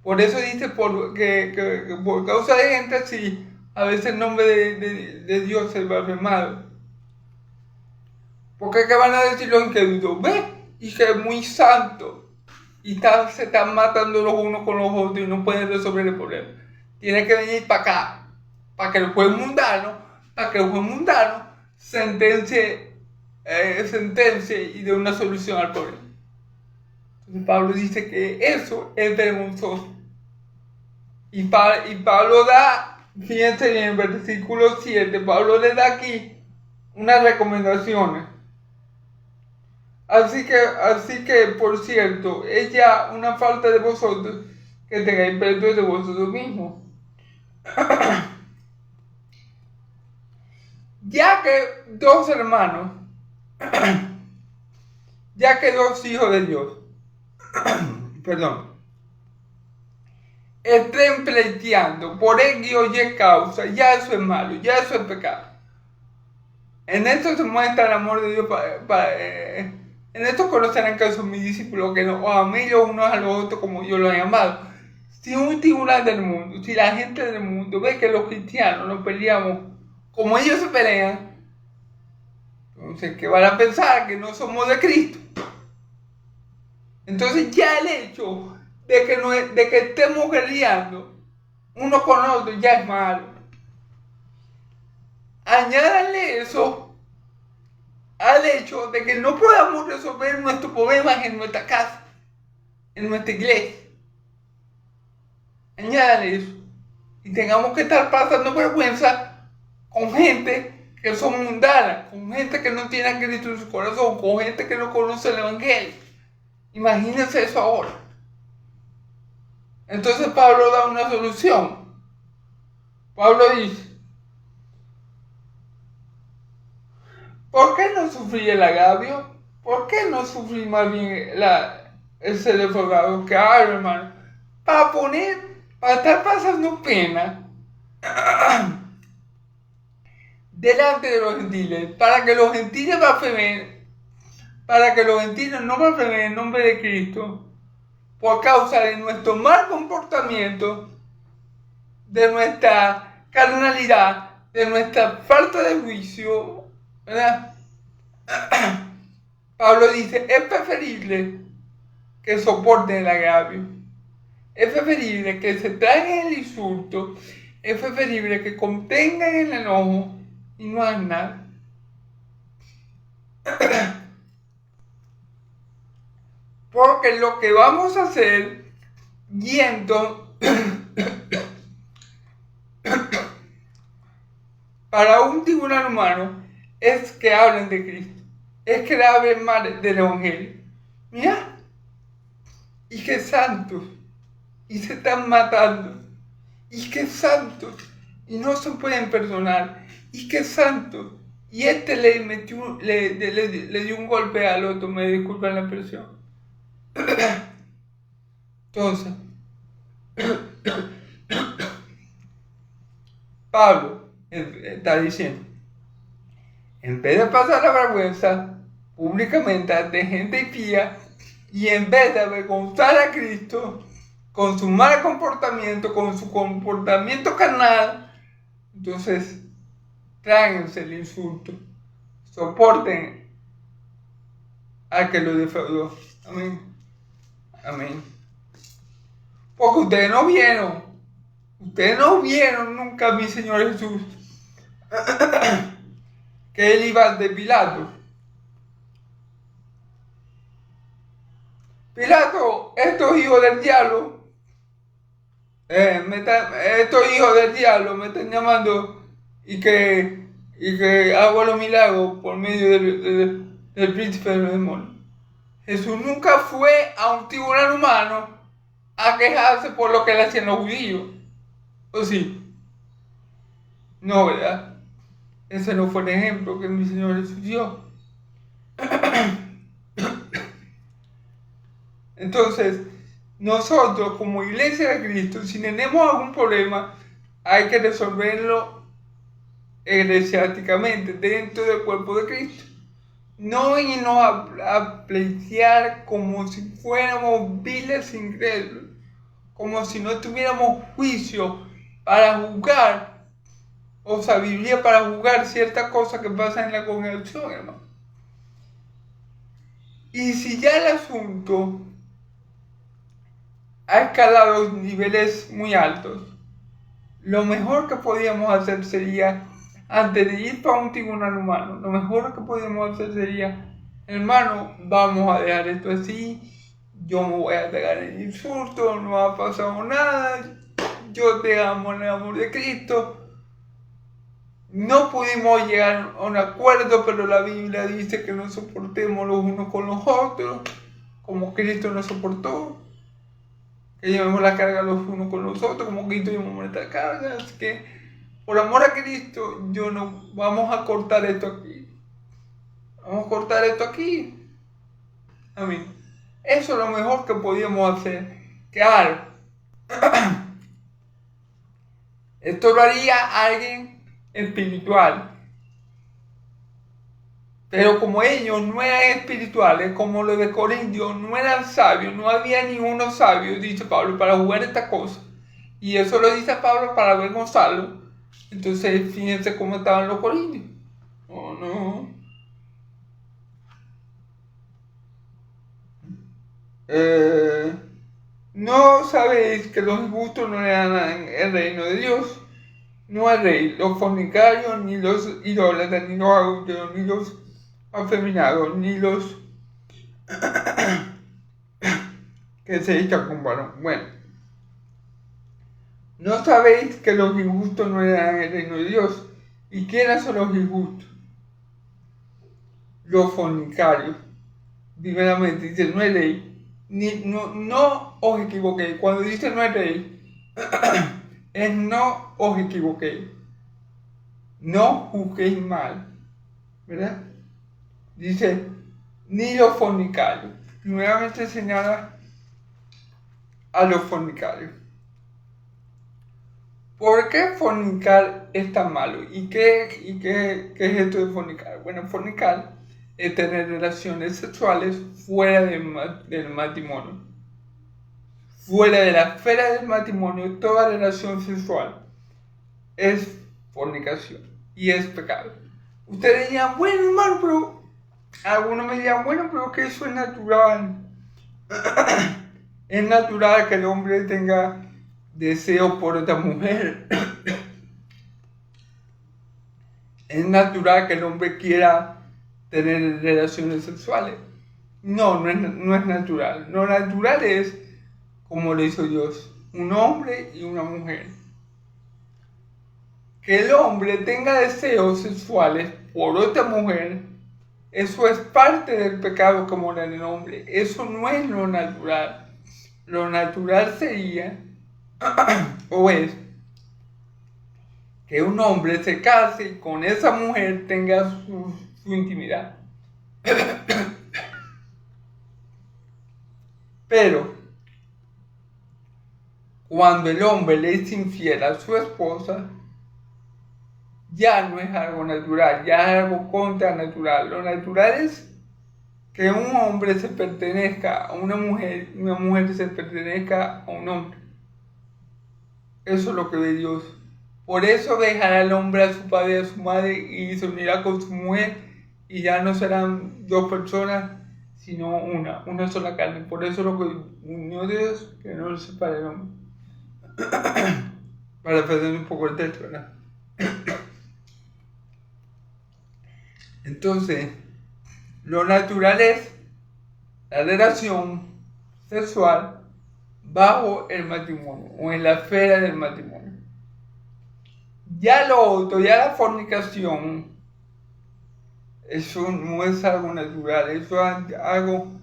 Por eso dice que por causa de gente así, a veces el nombre de Dios es blasfemado. Porque ¿qué van a decir los incrédulos? Ve, y que es muy santo. Y se están matando los unos con los otros y no pueden resolver el problema. Tiene que venir para acá, para que el juez mundano, sentencie y dé una solución al problema. Entonces Pablo dice que eso es vergonzoso. Y Pablo da, fíjense bien, en el versículo 7, Pablo le da aquí unas recomendaciones. Así que, por cierto, es ya una falta de vosotros que tengáis pleitos de vosotros mismos. Ya que dos hermanos, ya que dos hijos de Dios, estén pleiteando por X o Y causa, ya eso es malo, ya eso es pecado. En esto se muestra el amor de Dios en esto conocerán que son mis discípulos, que nos améis los unos a los otros como yo los he amado. Si un tribunal del mundo, si la gente del mundo ve que los cristianos nos peleamos como ellos se pelean, entonces, ¿qué van a pensar? Que no somos de Cristo. Entonces ya el hecho de que estemos guerreando uno con otro ya es malo. Añádanle eso al hecho de que no podamos resolver nuestros problemas en nuestra casa, en nuestra iglesia. Añádanle eso. Y tengamos que estar pasando vergüenza con gente que son mundanas, con gente que no tiene a Cristo en su corazón, con gente que no conoce el Evangelio. Imagínense eso ahora. Entonces Pablo da una solución. Pablo dice, ¿por qué no sufrí el agravio? ¿Por qué no sufrí más bien el ser desfogado? Que hermano, para estar pasando pena delante de los gentiles, para que los gentiles blasfemen para que los gentiles no blasfemen el nombre de Cristo por causa de nuestro mal comportamiento, de nuestra carnalidad, de nuestra falta de juicio, ¿verdad? Pablo dice, es preferible que soporten el agravio, es preferible que se traguen el insulto, es preferible que contengan el enojo y no hagan nada. Porque lo que vamos a hacer yendo para un tribunal humano es que hablen de Cristo, es que hablen mal del Evangelio. Mira, y que santos, y se están matando, y que santos, y no se pueden perdonar, y que santos, y le dio un golpe al otro, me disculpan la expresión. Entonces, Pablo está diciendo, en vez de pasar la vergüenza públicamente ante gente impía, y en vez de avergonzar a Cristo con su mal comportamiento, con su comportamiento carnal, entonces tráiganse el insulto, soporten al que lo defraudó. Amén. Amén. Porque ustedes no vieron nunca a mi Señor Jesús, que él iba de Pilato. Pilato, estos hijos del diablo, estos hijos del diablo me están llamando y que hago los milagros por medio del príncipe de los demonios. Jesús nunca fue a un tribunal humano a quejarse por lo que le hacían los judíos. ¿O sí? No, ¿verdad? Ese no fue el ejemplo que mi Señor Jesús dio. Entonces, nosotros como Iglesia de Cristo, si tenemos algún problema, hay que resolverlo eclesiásticamente dentro del cuerpo de Cristo. No irnos a pleitear como si fuéramos viles incrédulos, como si no tuviéramos juicio para juzgar o sabiduría para juzgar ciertas cosas que pasan en la congregación, hermano. Y si ya el asunto ha escalado niveles muy altos, lo mejor que podíamos hacer sería, antes de ir para un tribunal humano, lo mejor que podíamos hacer sería, hermano, vamos a dejar esto así, yo me voy a pegar el insulto, no ha pasado nada, yo te amo en el amor de Cristo. No pudimos llegar a un acuerdo, pero la Biblia dice que nos soportemos los unos con los otros, como Cristo nos soportó. Que llevemos la carga los unos con los otros, como Cristo llevó nuestra carga. Así que, por amor a Cristo, vamos a cortar esto aquí. Vamos a cortar esto aquí. Amén. Eso es lo mejor que podíamos hacer. Claro. Esto lo haría alguien espiritual. Pero como ellos no eran espirituales, como los de Corintios no eran sabios, no había ni uno sabio, dice Pablo, para jugar esta cosa. Y eso lo dice Pablo para avergonzarlo. Entonces, fíjense cómo estaban los corintios. Oh, no. ¿No sabéis que los injustos no heredan el reino de Dios? No el rey, los fornicarios, ni los idólatras, ni los adúlteros, ni los afeminados, ni los que se echan con varón. Bueno, ¿no sabéis que los injustos no heredan el reino de Dios? ¿Y quiénes son los injustos? Los fornicarios. Primeramente dice, no es ley. No os equivoquéis. Cuando dice no es ley, es no os equivoquéis. No juzguéis mal. ¿Verdad? Dice, ni los fornicarios. Primeramente señala a los fornicarios. ¿Por qué fornicar es tan malo? ¿Y qué es esto de fornicar? Bueno, fornicar es tener relaciones sexuales fuera del matrimonio. Fuera de la esfera del matrimonio, toda relación sexual es fornicación y es pecado. Ustedes dirían, bueno, hermano, pero algunos me dirían, bueno, pero que eso es natural. Es natural que el hombre tenga deseo por otra mujer. Es natural que el hombre quiera tener relaciones sexuales. No es natural. Lo natural es, como lo hizo Dios, un hombre y una mujer. Que el hombre tenga deseos sexuales por otra mujer, eso es parte del pecado que mora en el hombre. Eso no es lo natural. Lo natural sería, o es, que un hombre se case y con esa mujer tenga su intimidad. Pero cuando el hombre le es infiel a su esposa, ya no es algo natural, ya es algo contranatural. Lo natural es que un hombre se pertenezca a una mujer y una mujer se pertenezca a un hombre. Eso es lo que ve Dios. Por eso dejará el hombre a su padre y a su madre y se unirá con su mujer y ya no serán dos personas, sino una sola carne. Por eso lo que unió Dios, que no lo separe el hombre. Para perder un poco el texto, ¿verdad? Entonces, lo natural es la relación sexual bajo el matrimonio o en la esfera del matrimonio. Ya lo otro, ya la fornicación, eso no es algo natural, eso es algo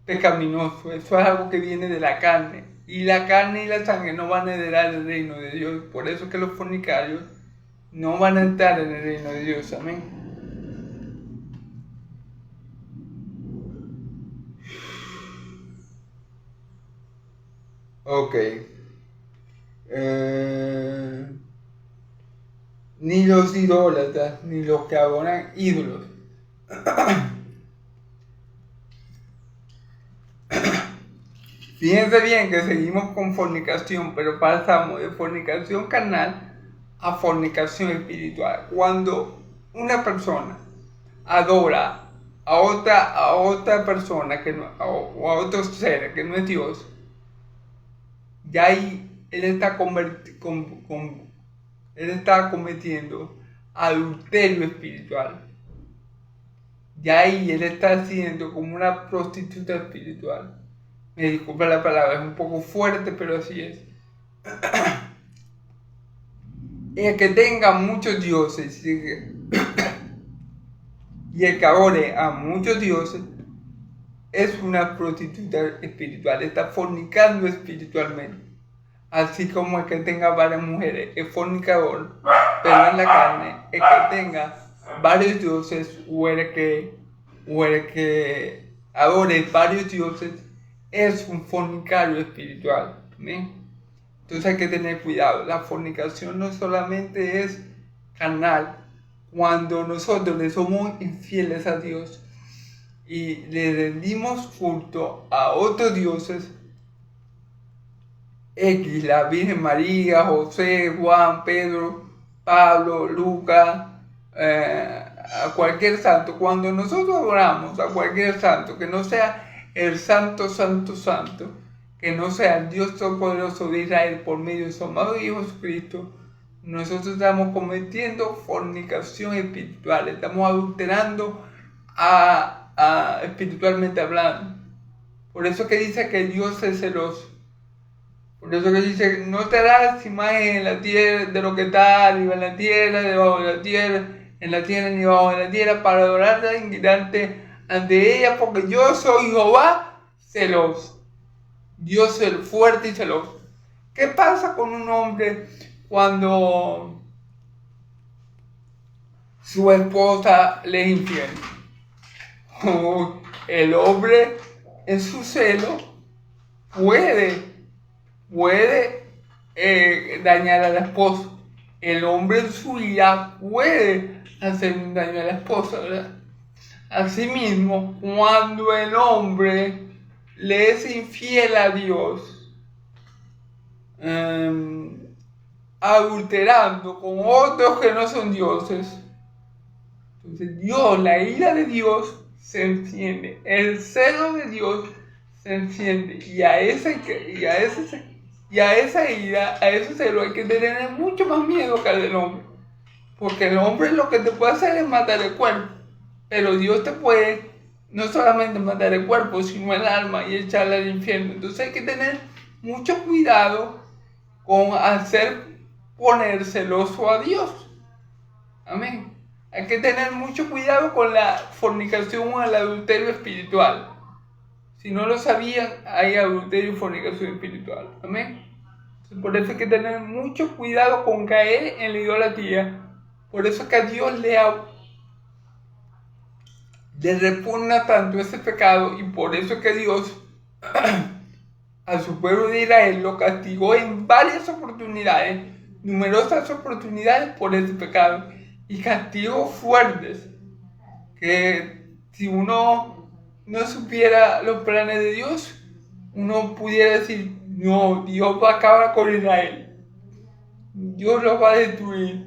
pecaminoso, eso es algo que viene de la carne. Y la carne y la sangre no van a heredar el reino de Dios. Por eso que los fornicarios no van a entrar en el reino de Dios. Amén. Ok. Ni los idólatras, ni los que adoran ídolos. Fíjense bien que seguimos con fornicación, pero pasamos de fornicación carnal a fornicación espiritual. Cuando una persona adora a otra persona que no, o a otro ser que no es Dios, ya ahí él está cometiendo adulterio espiritual. Ya ahí él está haciendo como una prostituta espiritual. Me disculpa la palabra, es un poco fuerte, pero así es. El que tenga muchos dioses y el que adore a muchos dioses es una prostituta espiritual, está fornicando espiritualmente. Así como el que tenga varias mujeres es fornicador, pero en la carne, el que tenga varios dioses o el que adore varios dioses es un fornicario espiritual. ¿Sí? Entonces hay que tener cuidado. La fornicación no solamente es carnal. Cuando nosotros le somos infieles a Dios y le rendimos culto a otros dioses, X, la Virgen María, José, Juan, Pedro, Pablo, Lucas, a cualquier santo, cuando nosotros adoramos a cualquier santo, que no sea el santo, que no sea el Dios Todopoderoso de Israel por medio de su amado Hijo Jesucristo, nosotros estamos cometiendo fornicación espiritual, estamos adulterando espiritualmente hablando. Por eso que dice que Dios es celoso. Por eso que dice, no te harás imagen en la tierra de lo que está arriba en la tierra, debajo de la tierra, en la tierra ni debajo de la tierra, para adorarla e inclinarte ante ella, porque yo soy Jehová celoso. Dios es el fuerte y celoso. ¿Qué pasa con un hombre cuando su esposa le es infiel? El hombre en su celo puede dañar a la esposa. El hombre en su ira puede hacer un daño a la esposa, ¿verdad? Asimismo, cuando el hombre le es infiel a Dios, adulterando con otros que no son dioses, entonces Dios, la ira de Dios se enciende, el celo de Dios se enciende, y a esa ira, a ese celo hay que tener mucho más miedo que al del hombre, porque el hombre lo que te puede hacer es matar el cuerpo, pero Dios te puede no solamente matar el cuerpo, sino el alma y echarla al infierno. Entonces hay que tener mucho cuidado con poner celoso a Dios. Amén. Hay que tener mucho cuidado con la fornicación o el adulterio espiritual. Si no lo sabían, hay adulterio y fornicación espiritual. Amén. Entonces, por eso hay que tener mucho cuidado con caer en la idolatría. Por eso es que a Dios le repugna tanto ese pecado, y por eso es que Dios a su pueblo de Israel lo castigó en varias oportunidades, numerosas oportunidades por ese pecado, y castigos fuertes, que si uno no supiera los planes de Dios, uno pudiera decir, no, Dios va a acabar con Israel, Dios los va a destruir,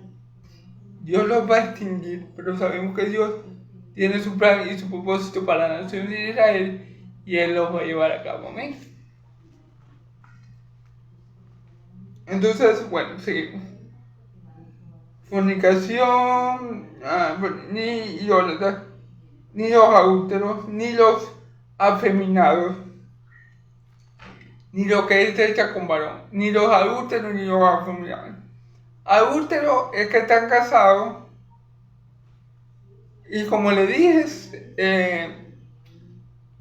Dios los va a extinguir, pero sabemos que Dios tiene su plan y su propósito para la nación de Israel, y Él los va a llevar a cabo. Amén. Entonces, bueno, seguimos. Fornicación, ni idólatras, ni los adúlteros, ni los afeminados, ni lo que es hecha con varón, ni los adúlteros, ni los afeminados. Adúltero es que están casados, y como le dije,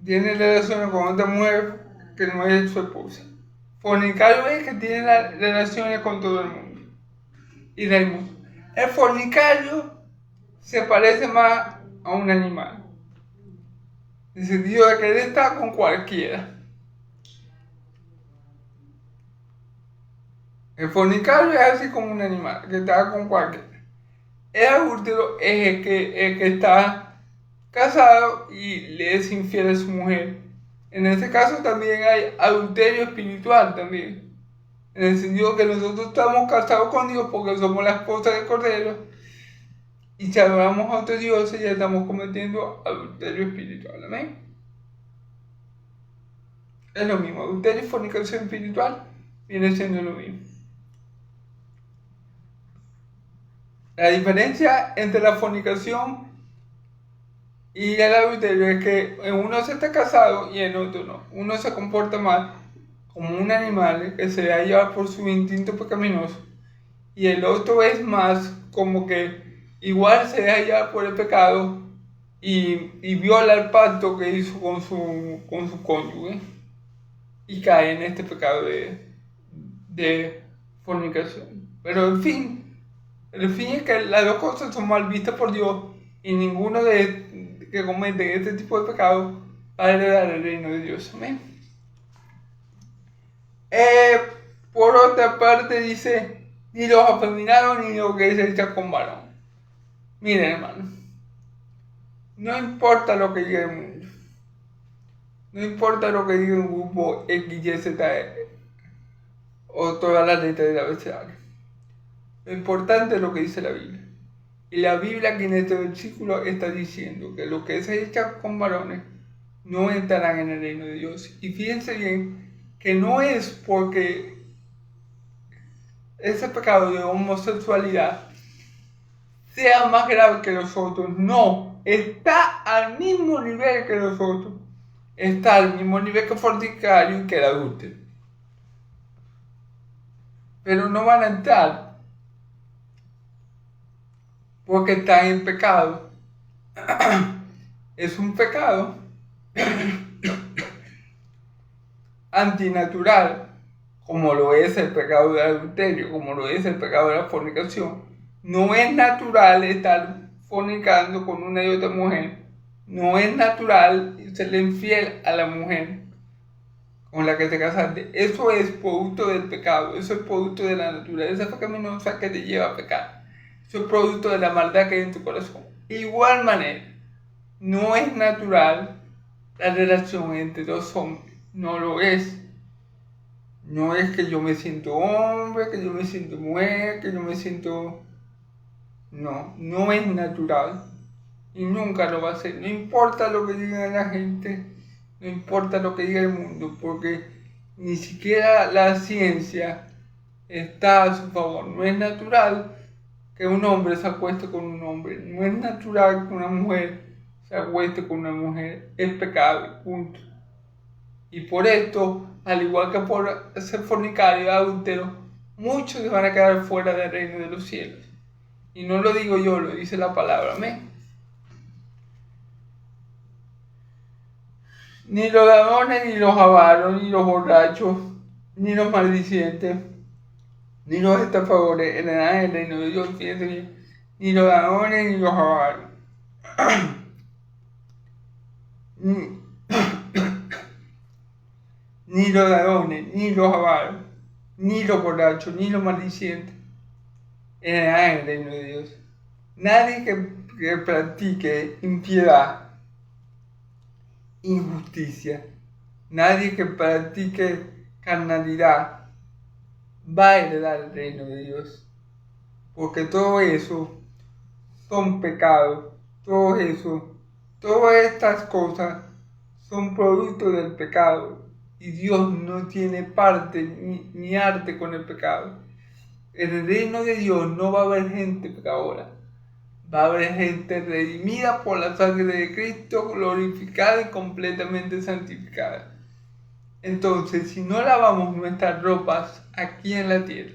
tiene relaciones con otra mujer que no es su esposa. Fornicario es que tiene relaciones con todo el mundo y del mundo. El fornicario se parece más a un animal, en el sentido de que él está con cualquiera. El fornicario es así como un animal, que está con cualquiera. El adúltero es el que está casado y le es infiel a su mujer. En este caso también hay adulterio espiritual también, en el sentido que nosotros estamos casados con Dios porque somos la esposa del Cordero, y si adoramos a otros dioses ya estamos cometiendo adulterio espiritual. Amén. Es lo mismo, adulterio y fornicación espiritual viene siendo lo mismo. La diferencia entre la fornicación y el adulterio es que en uno se está casado y en otro no. Uno se comporta más como un animal que se deja llevar por su instinto pecaminoso, y el otro es más como que igual se deja llevar por el pecado y viola el pacto que hizo con su cónyuge y cae en este pecado de fornicación. Pero en fin, el fin es que las dos cosas son mal vistas por Dios, y ninguno que comete este tipo de pecado va a heredar el reino de Dios. Amén. Por otra parte dice, ni los afeminados ni lo que se echa con varón. Miren, hermano, no importa lo que diga el mundo, no importa lo que diga un grupo X, Y, Z, o todas las letras del abecedario. Lo importante es lo que dice la Biblia. Y la Biblia aquí en este versículo está diciendo que los que se echan con varones no entrarán en el reino de Dios. Y fíjense bien que no es porque ese pecado de homosexualidad sea más grave que los otros. No, está al mismo nivel que los otros. Está al mismo nivel que el fornicario y que el adúltero. Pero no van a entrar porque están en pecado. Es un pecado antinatural, como lo es el pecado del adulterio, como lo es el pecado de la fornicación. No es natural estar fornicando con una y otra mujer. No es natural serle infiel a la mujer con la que te casaste. Eso es producto del pecado. Eso es producto de la naturaleza pecaminosa que te lleva a pecar. Eso es producto de la maldad que hay en tu corazón. De igual manera, No es natural la relación entre dos hombres, no lo es. No es que yo me siento hombre, que yo me siento mujer, que yo me siento... No, no es natural y nunca lo va a ser. No importa lo que diga la gente, no importa lo que diga el mundo, porque ni siquiera la ciencia está a su favor. No es natural que un hombre se acueste con un hombre, no es natural que una mujer se acueste con una mujer, es pecado, punto. Y por esto, al igual que por ser fornicario y adúltero, muchos se van a quedar fuera del reino de los cielos. Y no lo digo yo, lo dice la palabra, amén. Ni los ladrones, ni los avaros, ni los borrachos, ni los maldicientes, ni los estafadores heredarán el reino de Dios. Fíjense bien, ni los ladrones, ni los avaros, ni los ladrones, ni los avaros, ni los borrachos, ni los maldicientes heredarán el reino de Dios. Nadie que practique impiedad, injusticia, nadie que practique carnalidad va a heredar el reino de Dios, porque todo eso son pecados, todo eso, todas estas cosas son producto del pecado y Dios no tiene parte ni arte con el pecado. En el reino de Dios no va a haber gente pecadora, va a haber gente redimida por la sangre de Cristo, glorificada y completamente santificada. Entonces, si no lavamos nuestras ropas aquí en la tierra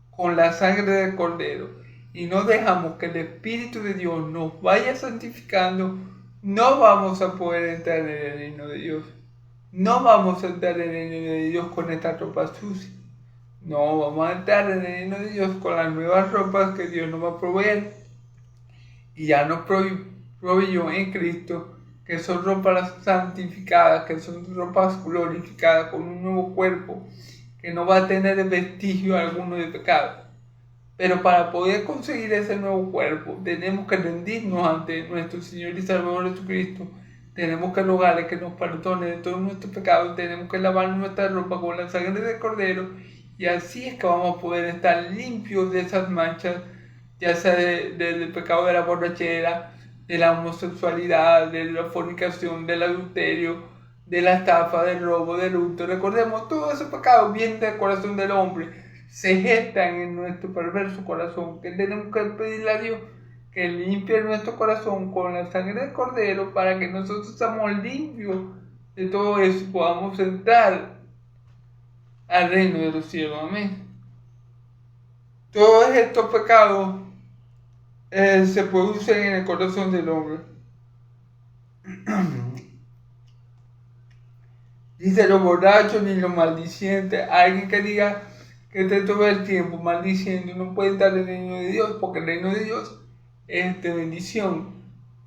con la sangre del Cordero y no dejamos que el Espíritu de Dios nos vaya santificando, no vamos a poder entrar en el reino de Dios. No vamos a entrar en el reino de Dios con esta ropa sucia. No, vamos a entrar en el reino de Dios con las nuevas ropas que Dios nos va a proveer. Y ya nos proveyó en Cristo, que son ropas santificadas, que son ropas glorificadas, con un nuevo cuerpo, que no va a tener vestigio alguno de pecado. Pero para poder conseguir ese nuevo cuerpo, tenemos que rendirnos ante nuestro Señor y Salvador Jesucristo. Tenemos que rogarle que nos perdone de todos nuestros pecados. Tenemos que lavar nuestra ropa con la sangre del Cordero. Y así es que vamos a poder estar limpios de esas manchas, ya sea del pecado de la borrachera, de la homosexualidad, de la fornicación, del adulterio, de la estafa, del robo, del hurto. Recordemos, todos esos pecados vienen del corazón del hombre, se gestan en nuestro perverso corazón, que tenemos que pedirle a Dios que limpie nuestro corazón con la sangre del Cordero para que nosotros estemos limpios de todo eso y podamos entrar al reino de los cielos. Amén. Todos estos pecados se producen en el corazón del hombre. Dice los borrachos ni los maldicientes. Alguien que diga que esté todo el tiempo maldiciendo no puede estar en el reino de Dios, porque el reino de Dios es de bendición.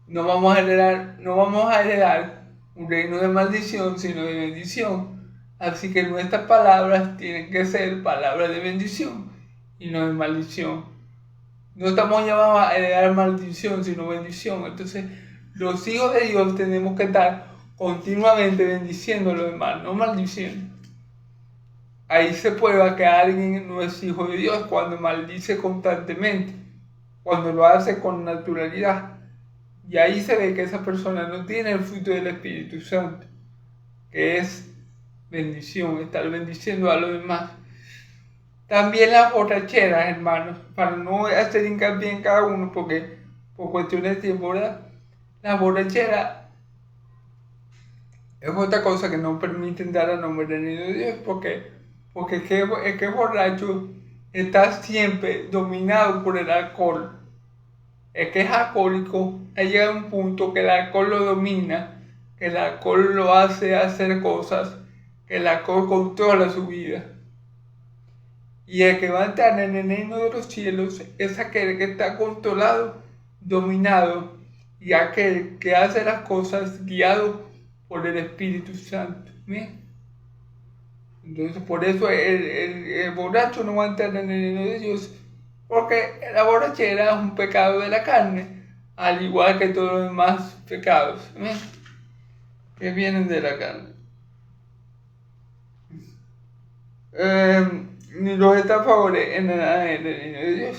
No vamos a heredar un reino de maldición, sino de bendición. Así que nuestras palabras tienen que ser palabras de bendición y no de maldición. No estamos llamados a heredar maldición, sino bendición. Entonces, los hijos de Dios tenemos que estar continuamente bendiciendo a los demás, no maldiciendo. Ahí se prueba que alguien no es hijo de Dios cuando maldice constantemente, cuando lo hace con naturalidad. Y ahí se ve que esa persona no tiene el fruto del Espíritu Santo, que es bendición, estar bendiciendo a los demás. También las borracheras, hermanos, para no hacer hincapié en cada uno, porque por cuestiones de tiempo, ¿verdad? La borrachera es otra cosa que no permite dar al nombre del reino de Dios, porque el que es borracho está siempre dominado por el alcohol. El que es alcohólico ha llegado a un punto que el alcohol lo domina, que el alcohol lo hace hacer cosas, que el alcohol controla su vida. Y el que va a entrar en el reino de los cielos es aquel que está controlado, dominado, y aquel que hace las cosas guiado por el Espíritu Santo. ¿Bien? Entonces por eso el borracho no va a entrar en el reino de Dios, porque la borrachera es un pecado de la carne. al igual que todos los demás pecados, ¿amén?, que vienen de la carne. Ni los estafadores en el reino de Dios.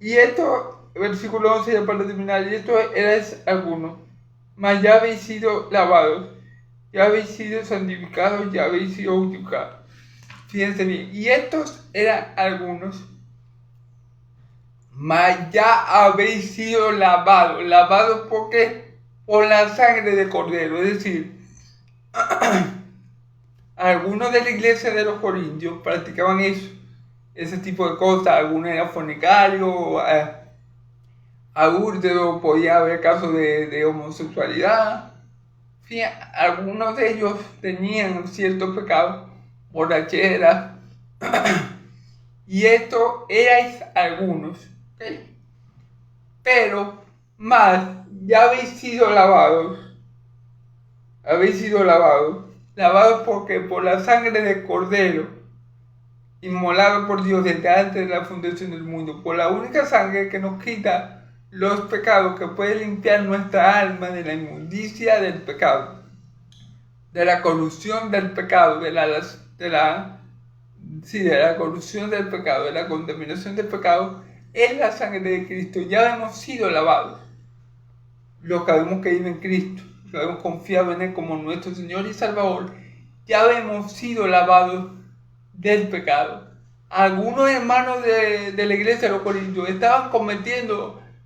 Y esto, versículo 11 ya para terminar, y esto erais algunos, mas ya habéis sido lavados, ya habéis sido santificados, ya habéis sido justificados. Fíjense bien, y estos eran algunos, mas ya habéis sido lavados. ¿Lavados por qué? Por la sangre de Cordero. Es decir, algunos de la iglesia de los Corintios practicaban eso, ese tipo de cosas. Algunos eran fornicarios, adúlteros, podía haber casos de homosexualidad. Fíjate, algunos de ellos tenían ciertos pecados, borrachera, y esto erais algunos, ¿okay? Pero más, ya habéis sido lavados, lavados porque por la sangre del Cordero, inmolado por Dios desde antes de la fundación del mundo, por la única sangre que nos quita los pecados, que puede limpiar nuestra alma de la inmundicia del pecado, de la corrupción del pecado, de la corrupción del pecado, de la contaminación del pecado, es la sangre de Cristo. Ya hemos sido lavados, los que hemos creído en Cristo, los que hemos confiado en Él como nuestro Señor y Salvador, ya hemos sido lavados del pecado. Algunos hermanos de la iglesia de los Corintios estaban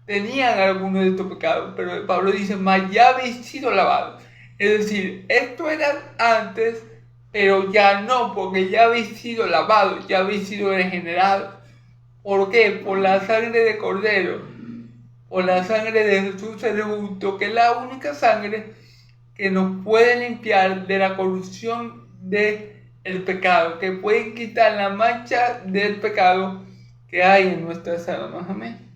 tenían algunos de estos pecados, pero Pablo dice, mas ya habéis sido lavados. Es decir, esto era antes, pero ya no, porque ya habéis sido lavados, ya habéis sido regenerados. ¿Por qué? Por la sangre de Cordero, por la sangre de Jesús el justo, que es la única sangre que nos puede limpiar de la corrupción del pecado, que puede quitar la mancha del pecado que hay en nuestras almas. Amén.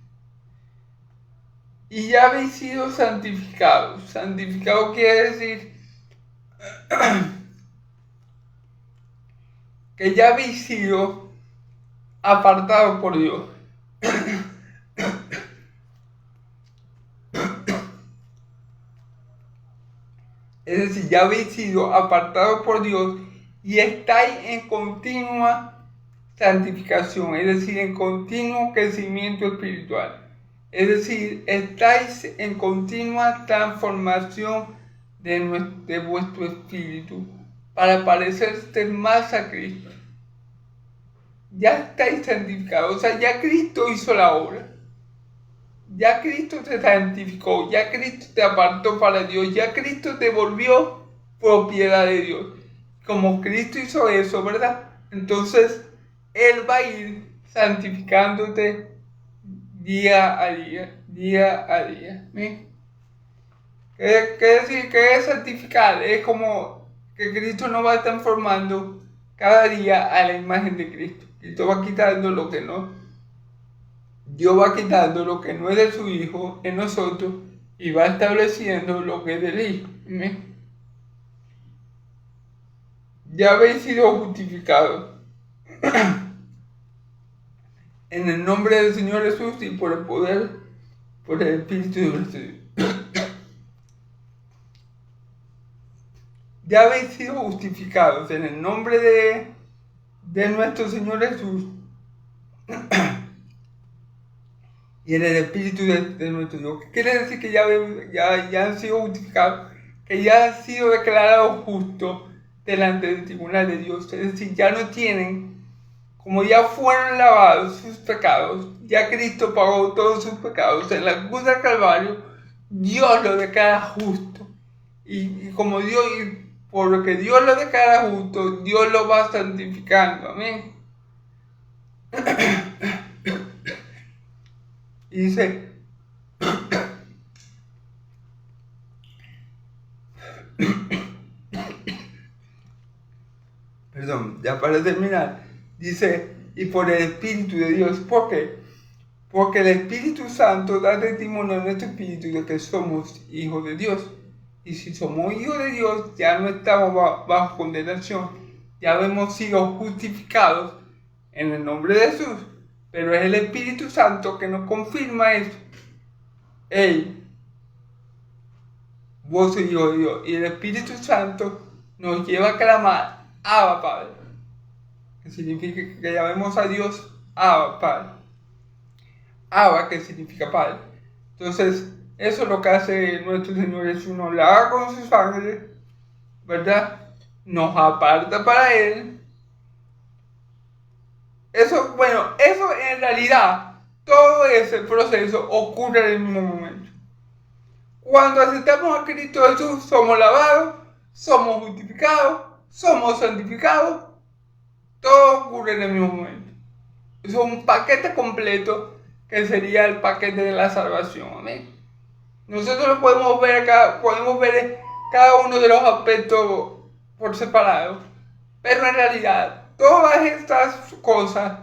Y ya habéis sido santificados. Santificado quiere decir que ya habéis sido apartados por Dios. Es decir, ya habéis sido apartados por Dios y estáis en continua santificación, es decir, en continuo crecimiento espiritual. Es decir, estáis en continua transformación de vuestro espíritu para parecerse más a Cristo. Ya estáis santificados, o sea, ya Cristo hizo la obra. Ya Cristo te santificó, ya Cristo te apartó para Dios, ya Cristo te volvió propiedad de Dios. Como Cristo hizo eso, ¿verdad? Entonces, Él va a ir santificándote día a día. ¿Sí? ¿Qué decir? ¿Qué es santificar? Es como que Cristo nos va transformando cada día a la imagen de Cristo. Cristo va quitando lo que no. Dios va quitando lo que no es de su Hijo en nosotros y va estableciendo lo que es del Hijo. ¿Sí? Ya habéis sido justificados en el nombre del Señor Jesús y por el poder, por el Espíritu de Dios. Ya habéis sido justificados en el nombre de nuestro Señor Jesús y en el Espíritu de nuestro Dios. ¿Qué quiere decir que ya han sido justificados? Que ya han sido declarados justos delante del tribunal de Dios. Es decir, ya no tienen, como ya fueron lavados sus pecados, ya Cristo pagó todos sus pecados en la cruz del Calvario, Dios lo declara justo. Y como Dios, por lo que Dios lo declara justo, Dios lo va santificando. Amén. Y dice, perdón, ya para terminar, dice, y por el Espíritu de Dios. ¿Por qué? Porque el Espíritu Santo da testimonio a nuestro espíritu de que somos hijos de Dios. Y si somos hijos de Dios, ya no estamos bajo condenación, ya hemos sido justificados en el nombre de Jesús. Pero es el Espíritu Santo que nos confirma eso. hey, vos sois hijo de Dios. Y el Espíritu Santo nos lleva a clamar, Abba Padre. Que significa que llamemos a Dios Abba Padre. Abba, que significa Padre. Entonces, eso es lo que hace nuestro Señor Jesús. Nos lava con su sangre, ¿verdad? Nos aparta para Él. Eso, bueno, eso en realidad, todo ese proceso ocurre en el mismo momento. Cuando aceptamos a Cristo Jesús, somos lavados, somos justificados, somos santificados. Todo ocurre en el mismo momento. Eso es un paquete completo que sería el paquete de la salvación. Amén. Nosotros podemos ver cada uno de los aspectos por separado, pero en realidad todas estas cosas,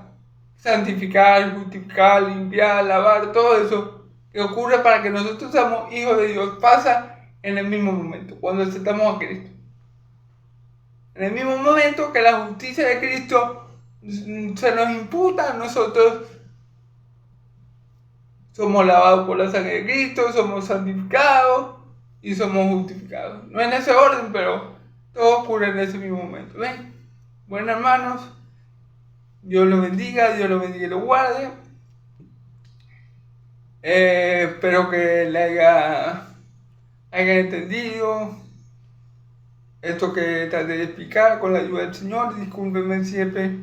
santificar, justificar, limpiar, lavar, todo eso que ocurre para que nosotros seamos hijos de Dios, pasa en el mismo momento, cuando aceptamos a Cristo. En el mismo momento que la justicia de Cristo se nos imputa a nosotros, somos lavados por la sangre de Cristo, somos santificados y somos justificados. No en ese orden, pero todo ocurre en ese mismo momento. ¿Ven? Bueno, hermanos, Dios los bendiga y los guarde. Espero que le hayan entendido esto que traté de explicar con la ayuda del Señor. Discúlpenme siempre.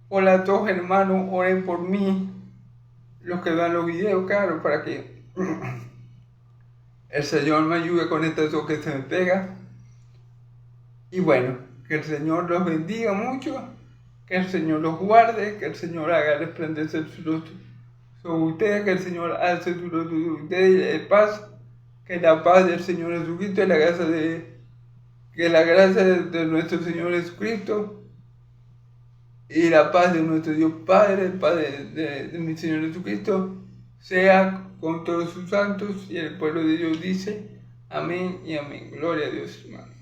Hola a todos, hermanos, oren por mí. Los que vean los videos, claro, para que el Señor me ayude con esta tos que se me pega. Y bueno, que el Señor los bendiga mucho, que el Señor los guarde, que el Señor haga resplandecer su luz sobre ustedes, que el Señor hace su luz sobre ustedes y de paz, que la paz del Señor Jesucristo y la gracia de nuestro Señor Jesucristo y la paz de nuestro Dios Padre, el Padre de mi Señor Jesucristo, sea con todos sus santos. Y el pueblo de Dios dice, amén y amén. Gloria a Dios, hermano.